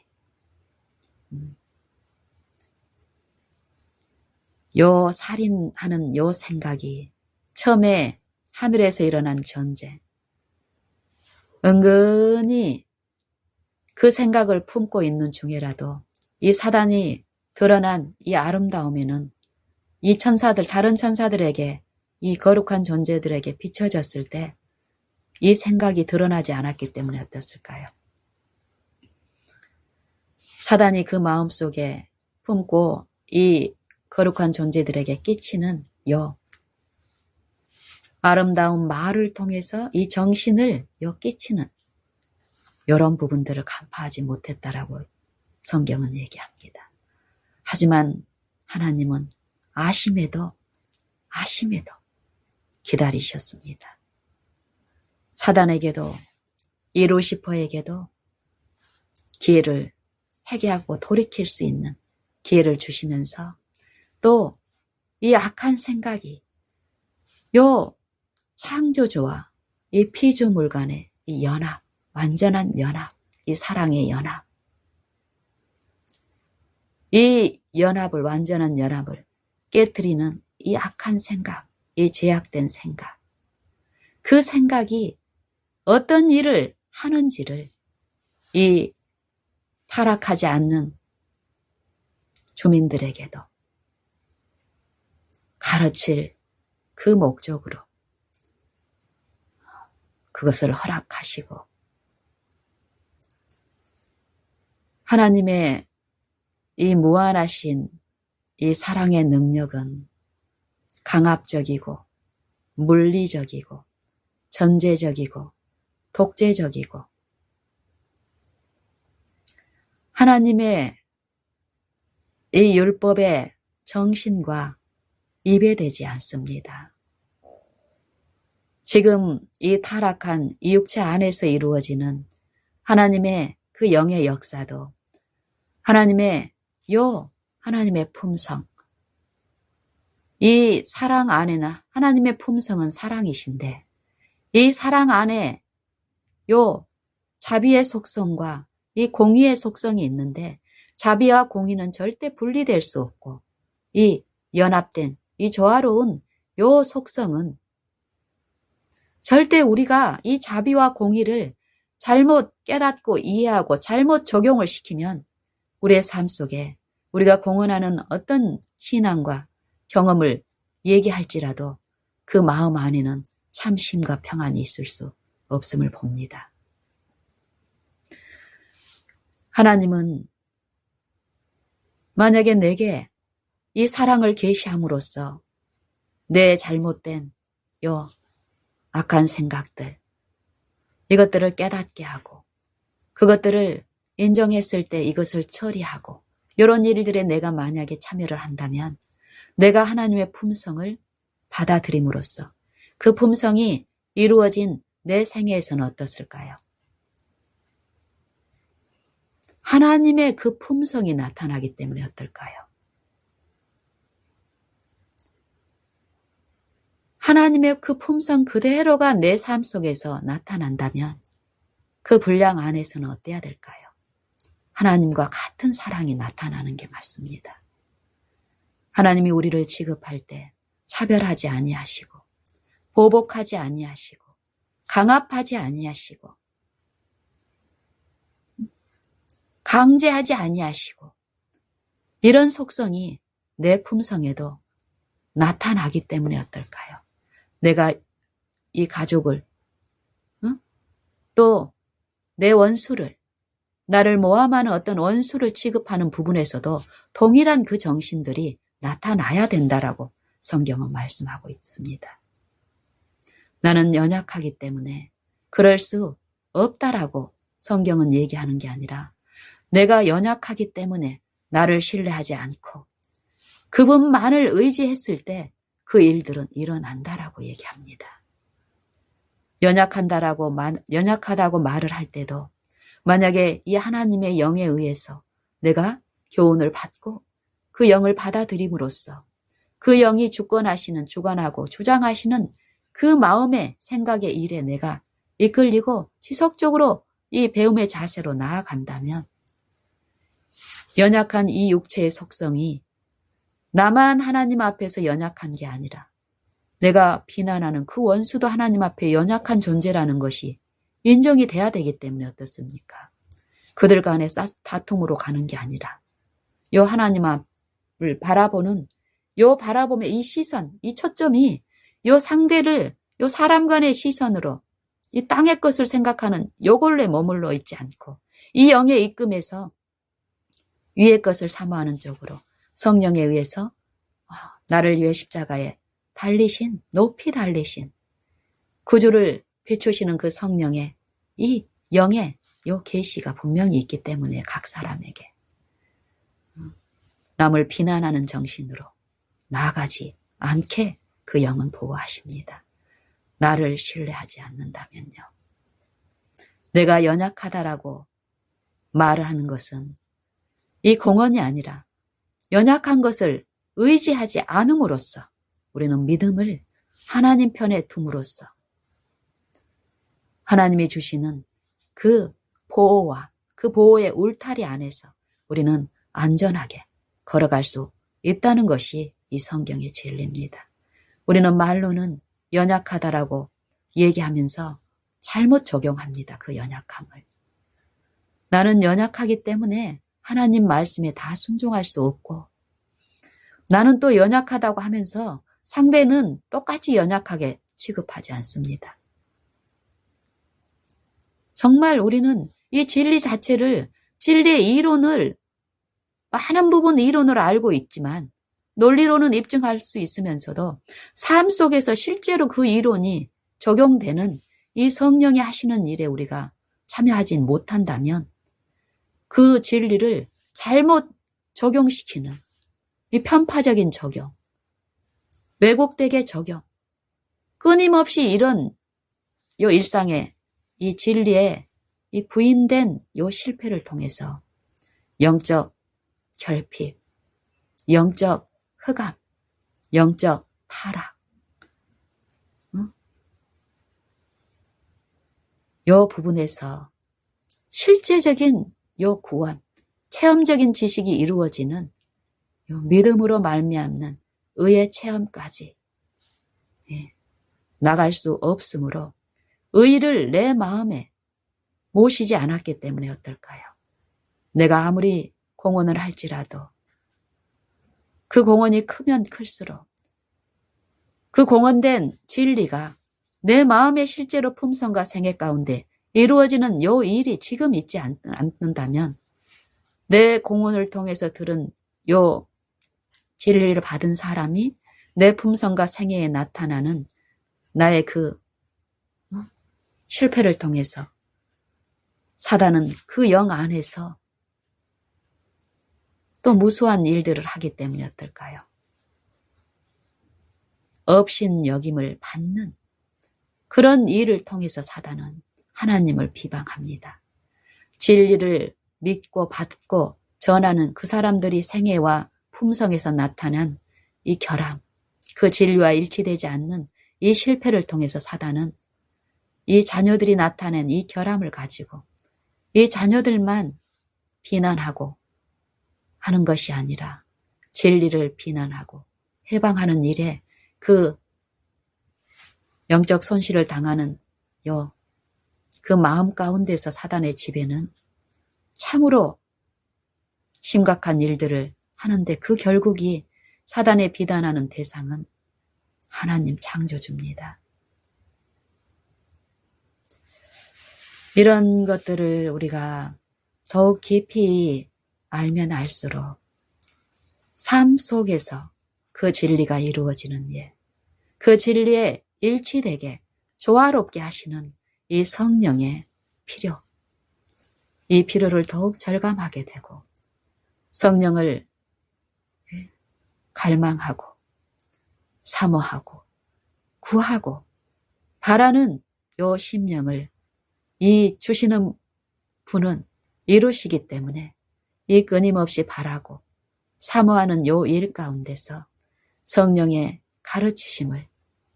요 살인하는 요 생각이 처음에 하늘에서 일어난 전쟁. 은근히 그 생각을 품고 있는 중에라도 이 사단이 드러난 이 아름다움에는 이 천사들, 다른 천사들에게 이 거룩한 존재들에게 비춰졌을 때 이 생각이 드러나지 않았기 때문에 어땠을까요? 사단이 그 마음속에 품고 이 거룩한 존재들에게 끼치는 요 아름다운 말을 통해서 이 정신을 요 끼치는 이런 부분들을 간파하지 못했다라고 성경은 얘기합니다. 하지만 하나님은 아심에도 기다리셨습니다. 사단에게도 이 루시퍼에게도 기회를 회개하고 돌이킬 수 있는 기회를 주시면서 또 이 악한 생각이 요 창조주와 이 피조물 간의 이 연합, 완전한 연합, 이 사랑의 연합, 이 연합을 완전한 연합을 깨뜨리는 이 악한 생각, 이 제약된 생각, 그 생각이 어떤 일을 하는지를 이 타락하지 않는 주민들에게도 가르칠 그 목적으로 그것을 허락하시고 하나님의 이 무한하신 이 사랑의 능력은 강압적이고 물리적이고 전제적이고 독재적이고 하나님의 이 율법의 정신과 이배되지 않습니다. 지금 이 타락한 이 육체 안에서 이루어지는 하나님의 그 영의 역사도 하나님의 품성, 이 사랑 안에는 하나님의 품성은 사랑이신데 이 사랑 안에 요 자비의 속성과 이 공의의 속성이 있는데 자비와 공의는 절대 분리될 수 없고 이 연합된 이 조화로운 요 속성은 절대 우리가 이 자비와 공의를 잘못 깨닫고 이해하고 잘못 적용을 시키면 우리의 삶 속에 우리가 공언하는 어떤 신앙과 경험을 얘기할지라도 그 마음 안에는 참심과 평안이 있을 수 없음을 봅니다. 하나님은 만약에 내게 이 사랑을 계시함으로써 내 잘못된 요 악한 생각들 이것들을 깨닫게 하고 그것들을 인정했을 때 이것을 처리하고 이런 일들에 내가 만약에 참여를 한다면 내가 하나님의 품성을 받아들임으로써 그 품성이 이루어진 내 생애에서는 어떻을까요? 하나님의 그 품성이 나타나기 때문에 어떨까요? 하나님의 그 품성 그대로가 내 삶 속에서 나타난다면 그 분량 안에서는 어때야 될까요? 하나님과 같은 사랑이 나타나는 게 맞습니다. 하나님이 우리를 취급할 때 차별하지 아니하시고 보복하지 아니하시고 강압하지 아니하시고 강제하지 아니하시고 이런 속성이 내 품성에도 나타나기 때문에 어떨까요? 내가 이 가족을 또 내 원수를 나를 모함하는 어떤 원수를 취급하는 부분에서도 동일한 그 정신들이 나타나야 된다라고 성경은 말씀하고 있습니다. 나는 연약하기 때문에 그럴 수 없다라고 성경은 얘기하는 게 아니라 내가 연약하기 때문에 나를 신뢰하지 않고 그분만을 의지했을 때 그 일들은 일어난다라고 얘기합니다. 연약하다고 말을 할 때도 만약에 이 하나님의 영에 의해서 내가 교훈을 받고 그 영을 받아들임으로써 그 영이 주관하고 주장하시는 그 마음의 생각의 일에 내가 이끌리고 지속적으로 이 배움의 자세로 나아간다면 연약한 이 육체의 속성이 나만 하나님 앞에서 연약한 게 아니라 내가 비난하는 그 원수도 하나님 앞에 연약한 존재라는 것이 인정이 돼야 되기 때문에 어떻습니까? 그들 간의 다툼으로 가는 게 아니라 요 하나님 앞을 바라보는 요 바라봄의 이 시선, 이 초점이 요 상대를 요 사람 간의 시선으로 이 땅의 것을 생각하는 요걸로 머물러 있지 않고 이 영의 이끔에서 위의 것을 사모하는 쪽으로 성령에 의해서 나를 위해 십자가에 달리신, 높이 달리신 구주를 비추시는 그 성령의 이 영의 요 계시가 분명히 있기 때문에 각 사람에게 남을 비난하는 정신으로 나아가지 않게 그 영은 보호하십니다. 나를 신뢰하지 않는다면요. 내가 연약하다라고 말을 하는 것은 이 공언이 아니라 연약한 것을 의지하지 않음으로써 우리는 믿음을 하나님 편에 둠으로써 하나님이 주시는 그 보호와 그 보호의 울타리 안에서 우리는 안전하게 걸어갈 수 있다는 것이 이 성경의 진리입니다. 우리는 말로는 연약하다라고 얘기하면서 잘못 적용합니다. 그 연약함을. 나는 연약하기 때문에 하나님 말씀에 다 순종할 수 없고 나는 또 연약하다고 하면서 상대는 똑같이 연약하게 취급하지 않습니다. 정말 우리는 이 진리 자체를, 진리의 이론을, 많은 부분 이론을 알고 있지만 논리로는 입증할 수 있으면서도 삶 속에서 실제로 그 이론이 적용되는 이 성령이 하시는 일에 우리가 참여하지 못한다면 그 진리를 잘못 적용시키는 이 편파적인 적용, 왜곡되게 적용, 끊임없이 이런 요 일상의 이 진리의 이 부인된 요 실패를 통해서 영적 결핍, 영적 흑암, 영적 타락, 요 부분에서 실제적인 요 구원, 체험적인 지식이 이루어지는 요 믿음으로 말미암는 의의 체험까지 나갈 수 없으므로 의를 내 마음에 모시지 않았기 때문에 어떨까요? 내가 아무리 공헌을 할지라도 그 공헌이 크면 클수록 그 공헌된 진리가 내 마음의 실제로 품성과 생애 가운데 이루어지는 요 일이 지금 있지 않는다면 내 공헌을 통해서 들은 요 진리를 받은 사람이 내 품성과 생애에 나타나는 나의 그 실패를 통해서 사단은 그 영 안에서 또 무수한 일들을 하기 때문에 어떨까요? 업신여김을 받는 그런 일을 통해서 사단은 하나님을 비방합니다. 진리를 믿고 받고 전하는 그 사람들이 생애와 품성에서 나타난 이 결함, 그 진리와 일치되지 않는 이 실패를 통해서 사단은 이 자녀들이 나타낸 이 결함을 가지고 이 자녀들만 비난하고 하는 것이 아니라 진리를 비난하고 해방하는 일에 그 영적 손실을 당하는 그 마음 가운데서 사단의 지배는 참으로 심각한 일들을 하는데 그 결국이 사단의 비난하는 대상은 하나님 창조주입니다. 이런 것들을 우리가 더욱 깊이 알면 알수록 삶 속에서 그 진리가 이루어지는 일, 그 진리에 일치되게 조화롭게 하시는 이 성령의 필요, 이 필요를 더욱 절감하게 되고 성령을 갈망하고 사모하고 구하고 바라는 요 심령을 이 주시는 분은 이루시기 때문에 이 끊임없이 바라고 사모하는 요 일 가운데서 성령의 가르치심을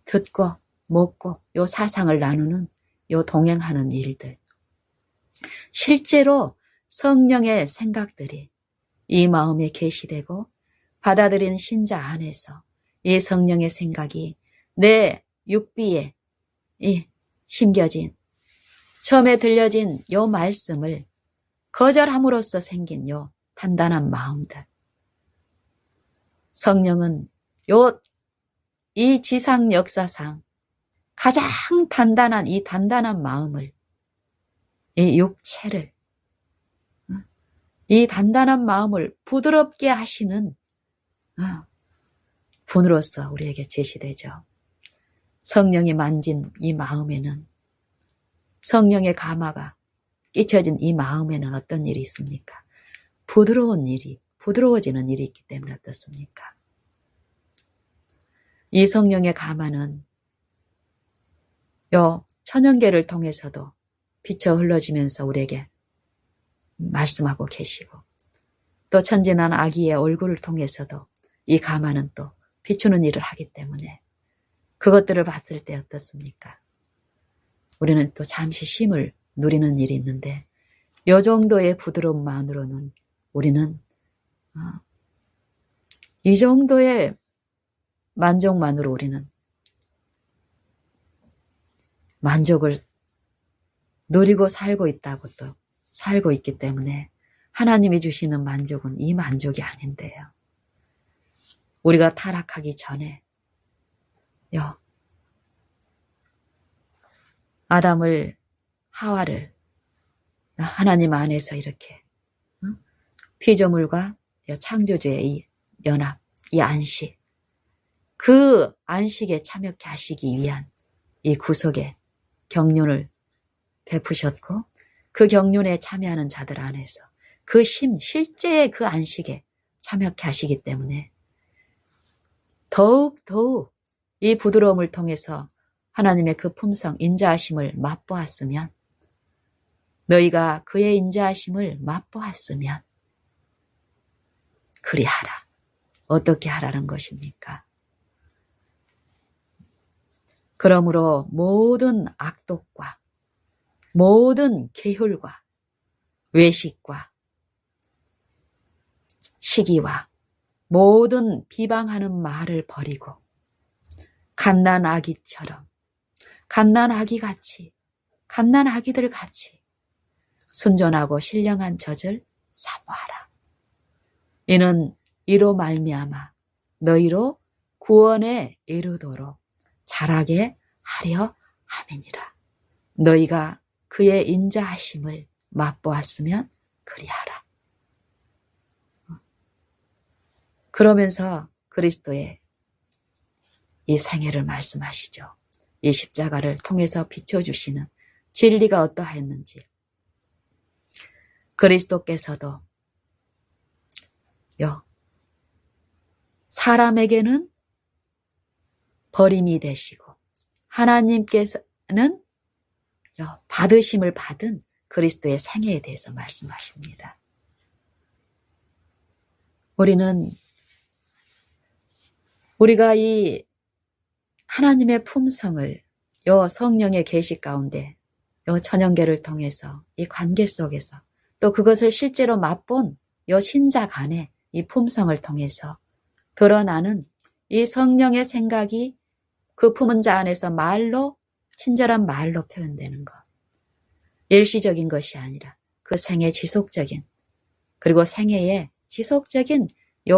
듣고 먹고 요 사상을 나누는 요 동행하는 일들, 실제로 성령의 생각들이 이 마음에 계시되고 받아들인 신자 안에서 이 성령의 생각이 내 육비에 심겨진 처음에 들려진 요 말씀을 거절함으로써 생긴 요 단단한 마음들, 성령은 이 지상 역사상 가장 단단한 이 단단한 마음을, 이 육체를 이 단단한 마음을 부드럽게 하시는 분으로서 우리에게 제시되죠. 성령이 만진 이 마음에는, 성령의 감화가 끼쳐진 이 마음에는 어떤 일이 있습니까? 부드러워지는 일이 있기 때문에 어떻습니까? 이 성령의 감화는 요 천연계를 통해서도 비쳐 흘러지면서 우리에게 말씀하고 계시고, 또 천진한 아기의 얼굴을 통해서도 이 감화는 또 비추는 일을 하기 때문에 그것들을 봤을 때 어떻습니까? 우리는 또 잠시 쉼을 누리는 일이 있는데, 이 정도의 부드러움만으로는 우리는 이 정도의 만족만으로 우리는 만족을 누리고 살고 있다고 또 살고 있기 때문에 하나님이 주시는 만족은 이 만족이 아닌데요. 우리가 타락하기 전에 아담을, 하와를 하나님 안에서 이렇게 피조물과 창조주의 이 연합, 이 안식, 그 안식에 참여케 하시기 위한 이 구속의 경륜을 베푸셨고, 그 경륜에 참여하는 자들 안에서 그 실제의 그 안식에 참여케 하시기 때문에 더욱 이 부드러움을 통해서 하나님의 그 품성, 인자하심을 맛보았으면, 너희가 그의 인자하심을 맛보았으면 그리하라. 어떻게 하라는 것입니까? 그러므로 모든 악독과 모든 계율과 외식과 시기와 모든 비방하는 말을 버리고 갓난아기처럼, 갓난아기들 같이 순전하고 신령한 젖을 사모하라. 이는 이로 말미암아 너희로 구원에 이르도록 자라게 하려 함이니라. 너희가 그의 인자하심을 맛보았으면 그리하라. 그러면서 그리스도의 이 생애를 말씀하시죠. 이 십자가를 통해서 비춰주시는 진리가 어떠하였는지, 그리스도께서도 사람에게는 버림이 되시고 하나님께서는 받으심을 받은 그리스도의 생애에 대해서 말씀하십니다. 우리가 이 하나님의 품성을 성령의 계시 가운데 천연계를 통해서 이 관계 속에서, 또 그것을 실제로 맛본 신자 간의 이 품성을 통해서 드러나는 이 성령의 생각이 그 품은 자 안에서 친절한 말로 표현되는 것, 일시적인 것이 아니라 그 생애 지속적인, 그리고 생애에 지속적인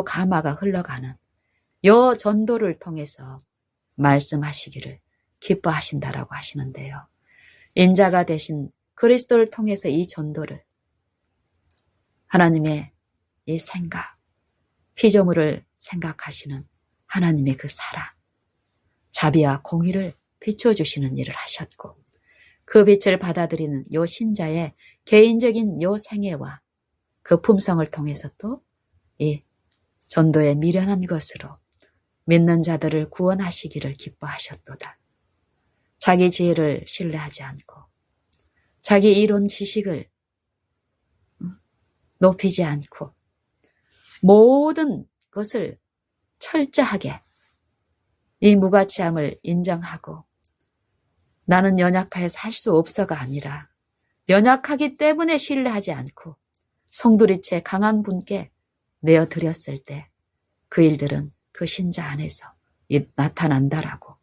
감화가 흘러가는 전도를 통해서 말씀하시기를 기뻐하신다라고 하시는데요. 인자가 되신 그리스도를 통해서 이 전도를, 하나님의 이 생각, 피조물을 생각하시는 하나님의 그 사랑, 자비와 공의를 비춰주시는 일을 하셨고, 그 빛을 받아들이는 신자의 개인적인 생애와 그 품성을 통해서 또 이 전도에 미련한 것으로 믿는 자들을 구원하시기를 기뻐하셨도다. 자기 지혜를 신뢰하지 않고 자기 이론 지식을 높이지 않고 모든 것을 철저하게 이 무가치함을 인정하고, 나는 연약하여 살 수 없어가 아니라 연약하기 때문에 신뢰하지 않고 송두리째 강한 분께 내어드렸을 때 그 일들은 그 신자 안에서 나타난다라고,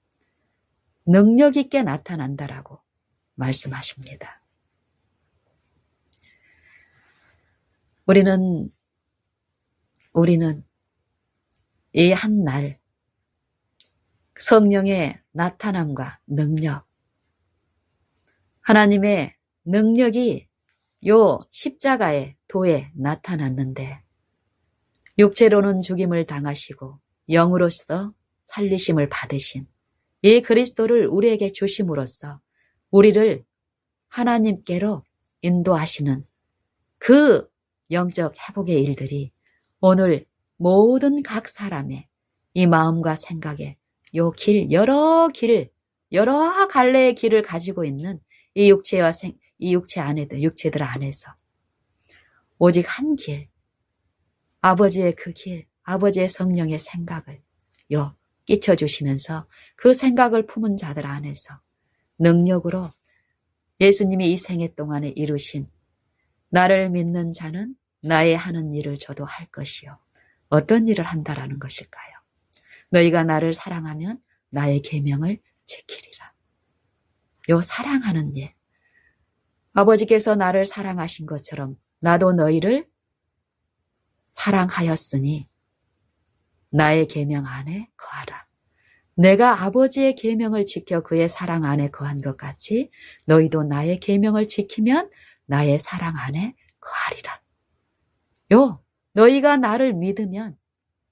능력 있게 나타난다라고 말씀하십니다. 우리는 이 한 날 성령의 나타남과 능력, 하나님의 능력이 요 십자가의 도에 나타났는데 육체로는 죽임을 당하시고 영으로서 살리심을 받으신 이 그리스도를 우리에게 주심으로써 우리를 하나님께로 인도하시는 그 영적 회복의 일들이 오늘 모든 각 사람의 이 마음과 생각에 요 길, 여러 갈래의 길을 가지고 있는 이 육체 육체들 안에서 오직 한 길, 아버지의 그 길, 아버지의 성령의 생각을 끼쳐주시면서 그 생각을 품은 자들 안에서 능력으로 예수님이 이 생애 동안에 이루신 나를 믿는 자는 나의 하는 일을 저도 할 것이요. 어떤 일을 한다라는 것일까요? 너희가 나를 사랑하면 나의 계명을 지키리라. 요 사랑하는 일. 아버지께서 나를 사랑하신 것처럼 나도 너희를 사랑하였으니 나의 계명 안에 거하라. 내가 아버지의 계명을 지켜 그의 사랑 안에 거한 것 같이 너희도 나의 계명을 지키면 나의 사랑 안에 거하리라. 너희가 나를 믿으면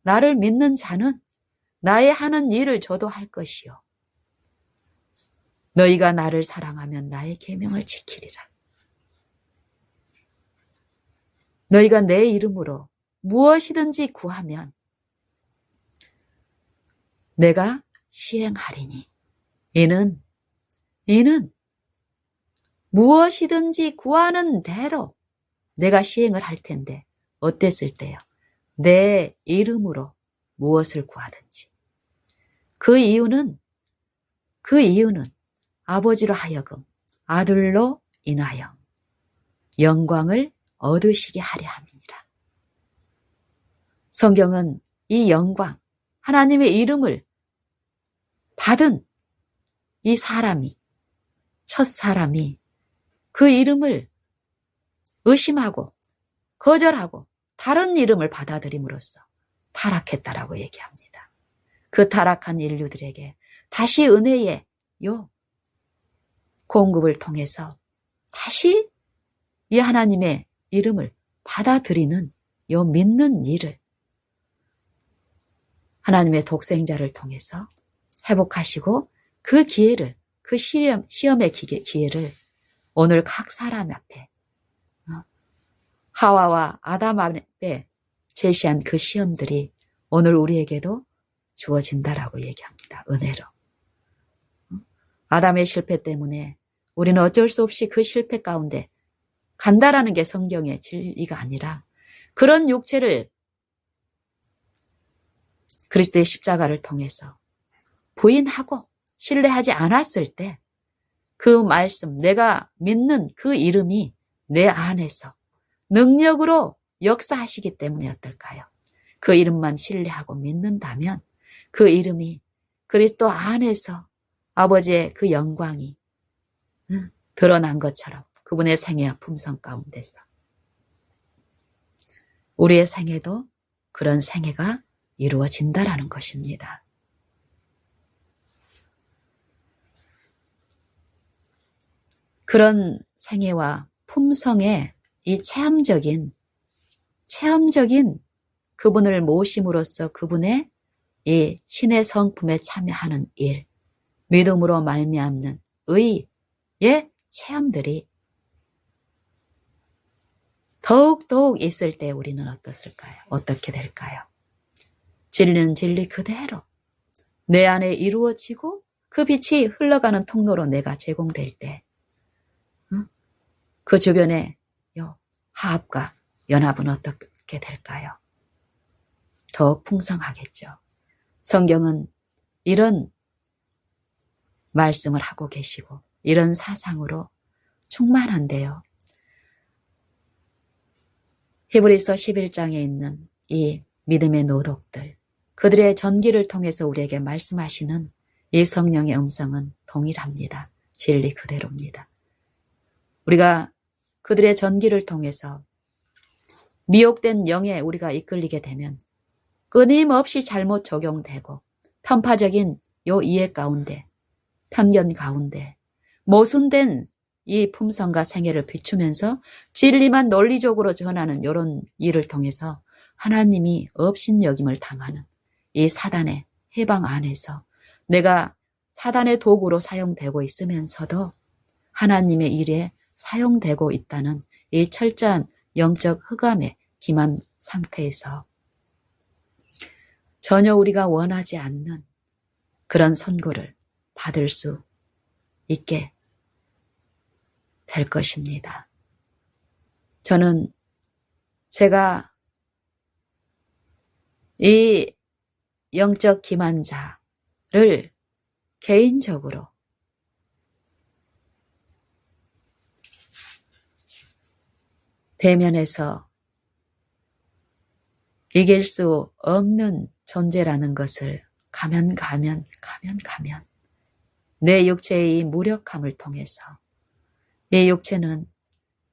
나를 믿는 자는 나의 하는 일을 저도 할 것이요. 너희가 나를 사랑하면 나의 계명을 지키리라. 너희가 내 이름으로 무엇이든지 구하면 내가 시행하리니 이는 무엇이든지 구하는 대로 내가 시행을 할 텐데 어땠을 때요? 내 이름으로 무엇을 구하든지 그 이유는 아버지로 하여금 아들로 인하여 영광을 얻으시게 하려 함이니라. 성경은 이 영광, 하나님의 이름을 받은 이 사람이, 첫 사람이 그 이름을 의심하고 거절하고 다른 이름을 받아들임으로써 타락했다라고 얘기합니다. 그 타락한 인류들에게 다시 은혜의 공급을 통해서 다시 이 하나님의 이름을 받아들이는 믿는 일을 하나님의 독생자를 통해서 회복하시고 그 기회를, 그 시험의 기회를 오늘 각 사람 앞에 하와와 아담 앞에 제시한 그 시험들이 오늘 우리에게도 주어진다라고 얘기합니다. 은혜로. 아담의 실패 때문에 우리는 어쩔 수 없이 그 실패 가운데 간다라는 게 성경의 진리가 아니라 그런 육체를 그리스도의 십자가를 통해서 부인하고 신뢰하지 않았을 때 그 말씀, 내가 믿는 그 이름이 내 안에서 능력으로 역사하시기 때문에 어떨까요? 그 이름만 신뢰하고 믿는다면 그 이름이 그리스도 안에서 아버지의 그 영광이 드러난 것처럼 그분의 생애와 품성 가운데서 우리의 생애도 그런 생애가 이루어진다라는 것입니다. 그런 생애와 품성의 이 체험적인 그분을 모심으로써 그분의 이 신의 성품에 참여하는 일, 믿음으로 말미암는 의의 체험들이 더욱 있을 때 우리는 어떻을까요? 어떻게 될까요? 진리는 진리 그대로 내 안에 이루어지고 그 빛이 흘러가는 통로로 내가 제공될 때 그 주변의 화합과 연합은 어떻게 될까요? 더욱 풍성하겠죠. 성경은 이런 말씀을 하고 계시고 이런 사상으로 충만한데요. 히브리서 11장에 있는 이 믿음의 노독들, 그들의 전기를 통해서 우리에게 말씀하시는 이 성령의 음성은 동일합니다. 진리 그대로입니다. 우리가 그들의 전기를 통해서 미혹된 영에 우리가 이끌리게 되면 끊임없이 잘못 적용되고 편파적인 이해 가운데, 편견 가운데, 모순된 이 품성과 생애를 비추면서 진리만 논리적으로 전하는 이런 일을 통해서 하나님이 업신여김을 당하는 이 사단의 해방 안에서 내가 사단의 도구로 사용되고 있으면서도 하나님의 일에 사용되고 있다는 이 철저한 영적 흑암에 김한 상태에서 전혀 우리가 원하지 않는 그런 선고를 받을 수 있게 될 것입니다. 저는 제가 이 영적 기만자를 개인적으로 대면해서 이길 수 없는 존재라는 것을 가면 내 육체의 이 무력함을 통해서 이 육체는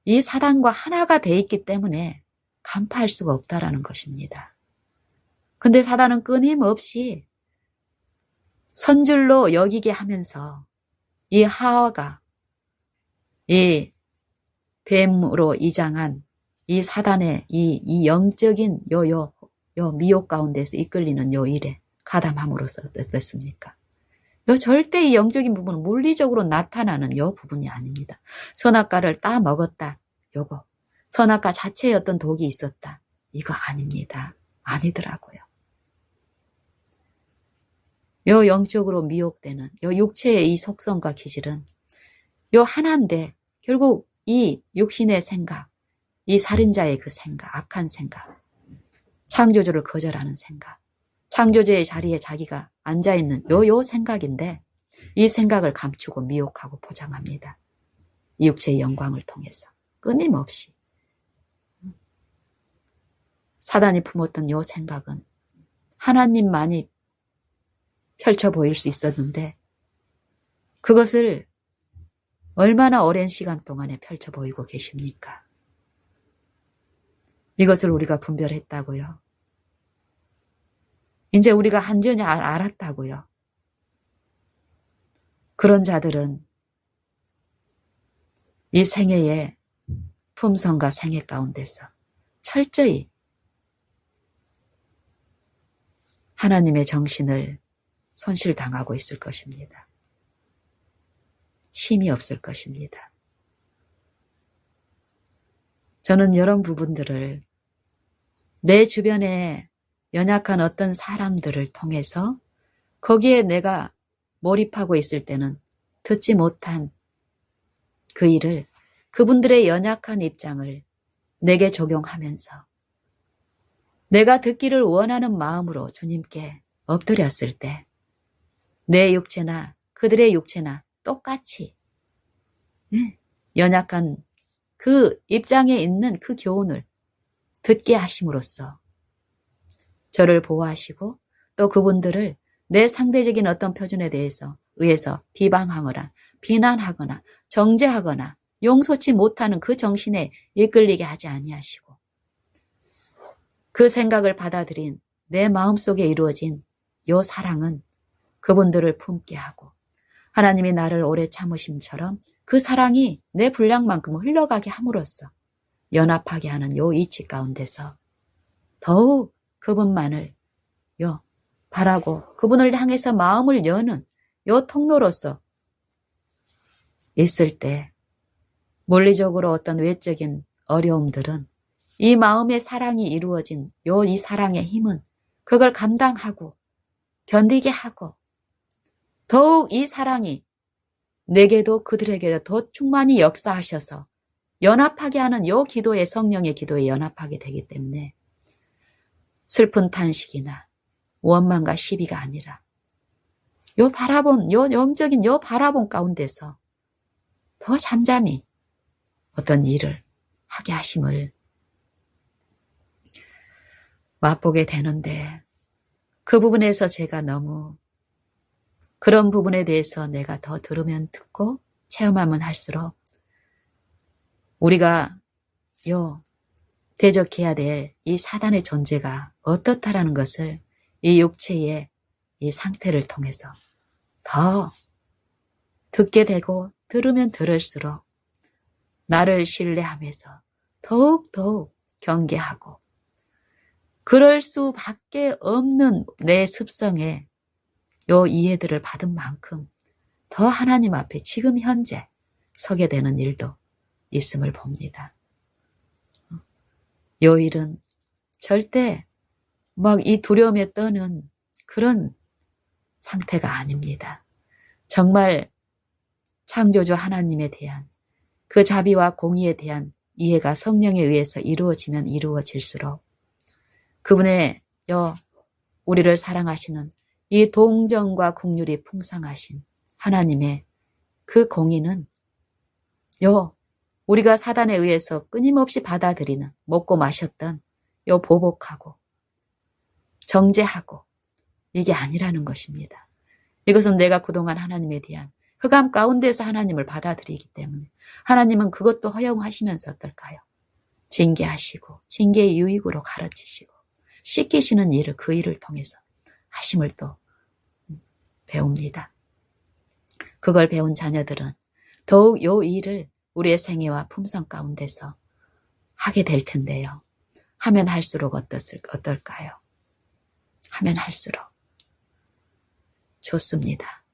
이 사단과 하나가 돼 있기 때문에 간파할 수가 없다라는 것입니다. 근데 사단은 끊임없이 선줄로 여기게 하면서 이 하와가 이 뱀으로 이장한 이 사단의 이 영적인 요 미혹 가운데서 이끌리는 요 일에 가담함으로써 어떻습니까? 요 절대 이 영적인 부분은 물리적으로 나타나는 요 부분이 아닙니다. 선악과를 따 먹었다. 요거. 선악과 자체에 어떤 독이 있었다. 이거 아닙니다. 아니더라고요. 요 영적으로 미혹되는 요 육체의 이 속성과 기질은 요 하나인데 결국 이 육신의 생각, 이 살인자의 그 생각, 악한 생각, 창조주를 거절하는 생각, 창조주의 자리에 자기가 앉아있는 요 생각인데 이 생각을 감추고 미혹하고 포장합니다. 이 육체의 영광을 통해서 끊임없이 사단이 품었던 요 생각은 하나님만이 펼쳐 보일 수 있었는데 그것을 얼마나 오랜 시간 동안에 펼쳐 보이고 계십니까? 이것을 우리가 분별했다고요. 이제 우리가 한전히 알았다고요. 그런 자들은 이 생애의 품성과 생애 가운데서 철저히 하나님의 정신을 손실당하고 있을 것입니다. 쉼이 없을 것입니다. 저는 이런 부분들을 내 주변에 연약한 어떤 사람들을 통해서 거기에 내가 몰입하고 있을 때는 듣지 못한 그 일을 그분들의 연약한 입장을 내게 적용하면서 내가 듣기를 원하는 마음으로 주님께 엎드렸을 때 내 육체나 그들의 육체나 똑같이 연약한 그 입장에 있는 그 교훈을 듣게 하심으로써 저를 보호하시고 또 그분들을 내 상대적인 어떤 표준에 의해서 비방하거나 비난하거나 정죄하거나 용서치 못하는 그 정신에 이끌리게 하지 아니하시고 그 생각을 받아들인 내 마음속에 이루어진 요 사랑은 그분들을 품게 하고 하나님이 나를 오래 참으심처럼 그 사랑이 내 분량만큼 흘러가게 함으로써 연합하게 하는 요 이치 가운데서 더욱 그분만을 바라고 그분을 향해서 마음을 여는 요 통로로서 있을 때 물리적으로 어떤 외적인 어려움들은 이 마음의 사랑이 이루어진 이 사랑의 힘은 그걸 감당하고 견디게 하고 더욱 이 사랑이 내게도 그들에게도 더 충만히 역사하셔서 연합하게 하는 요 기도의 성령의 기도에 연합하게 되기 때문에 슬픈 탄식이나 원망과 시비가 아니라 요 영적인 요 바라본 가운데서 더 잠잠히 어떤 일을 하게 하심을 맛보게 되는데 그 부분에서 제가 너무 그런 부분에 대해서 내가 더 들으면 듣고 체험하면 할수록 우리가 대적해야 될 이 사단의 존재가 어떻다라는 것을 이 육체의 이 상태를 통해서 더 듣게 되고 들으면 들을수록 나를 신뢰하면서 더욱더욱 경계하고 그럴 수밖에 없는 내 습성에 요 이해들을 받은 만큼 더 하나님 앞에 지금 현재 서게 되는 일도 있음을 봅니다. 요 일은 절대 막 이 두려움에 떠는 그런 상태가 아닙니다. 정말 창조주 하나님에 대한 그 자비와 공의에 대한 이해가 성령에 의해서 이루어지면 이루어질수록 그분의 우리를 사랑하시는 이 동정과 긍휼이 풍성하신 하나님의 그 공의는 우리가 사단에 의해서 끊임없이 받아들이는 먹고 마셨던 보복하고 정죄하고 이게 아니라는 것입니다. 이것은 내가 그동안 하나님에 대한 흑암 가운데서 하나님을 받아들이기 때문에 하나님은 그것도 허용하시면서 어떨까요? 징계하시고 징계의 유익으로 가르치시고 씻기시는 일을 그 일을 통해서 하심을 또 배웁니다. 그걸 배운 자녀들은 더욱 요 일을 우리의 생애와 품성 가운데서 하게 될 텐데요. 하면 할수록 어떨까요? 하면 할수록 좋습니다.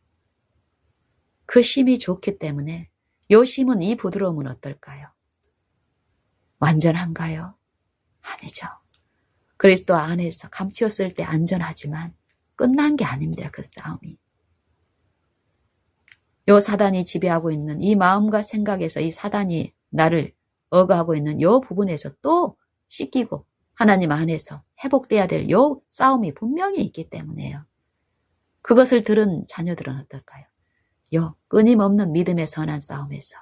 그 심이 좋기 때문에 요 심은 이 부드러움은 어떨까요? 완전한가요? 아니죠. 그리스도 안에서 감추었을 때 안전하지만 끝난 게 아닙니다. 그 싸움이. 요 사단이 지배하고 있는 이 마음과 생각에서 이 사단이 나를 억압하고 있는 요 부분에서 또 씻기고 하나님 안에서 회복돼야 될 요 싸움이 분명히 있기 때문에요. 그것을 들은 자녀들은 어떨까요? 요 끊임없는 믿음의 선한 싸움에서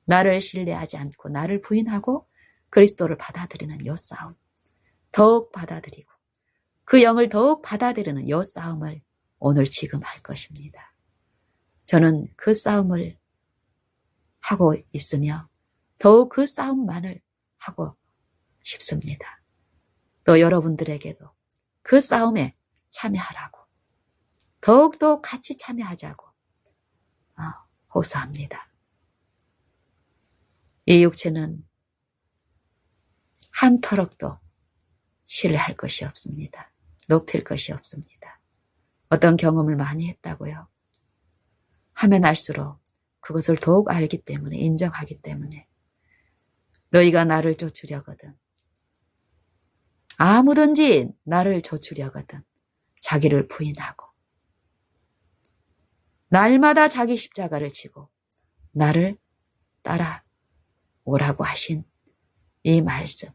나를 신뢰하지 않고 나를 부인하고 그리스도를 받아들이는 요 싸움. 더욱 받아들이고 그 영을 더욱 받아들이는 요 싸움을 오늘 지금 할 것입니다. 저는 그 싸움을 하고 있으며 더욱 그 싸움만을 하고 싶습니다. 또 여러분들에게도 그 싸움에 참여하라고 더욱더 같이 참여하자고 호소합니다. 이 육체는 한 터럭도 신뢰할 것이 없습니다. 높일 것이 없습니다. 어떤 경험을 많이 했다고요. 하면 할수록 그것을 더욱 알기 때문에 인정하기 때문에 너희가 나를 쫓으려거든 아무든지 나를 쫓으려거든 자기를 부인하고 날마다 자기 십자가를 지고 나를 따라오라고 하신 이 말씀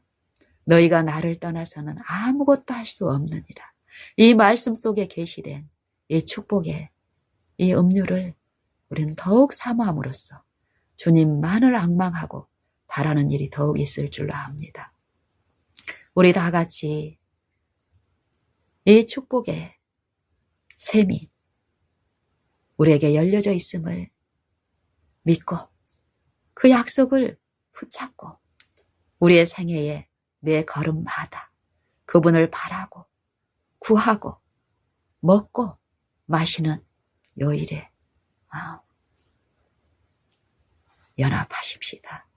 너희가 나를 떠나서는 아무것도 할 수 없느니라. 이 말씀 속에 계시된 이 축복의 이 음료를 우리는 더욱 사모함으로써 주님만을 앙망하고 바라는 일이 더욱 있을 줄로 압니다. 우리 다 같이 이 축복의 샘이 우리에게 열려져 있음을 믿고 그 약속을 붙잡고 우리의 생애에 매 걸음마다 그분을 바라고 구하고 먹고 마시는 요 일에 연합하십시다.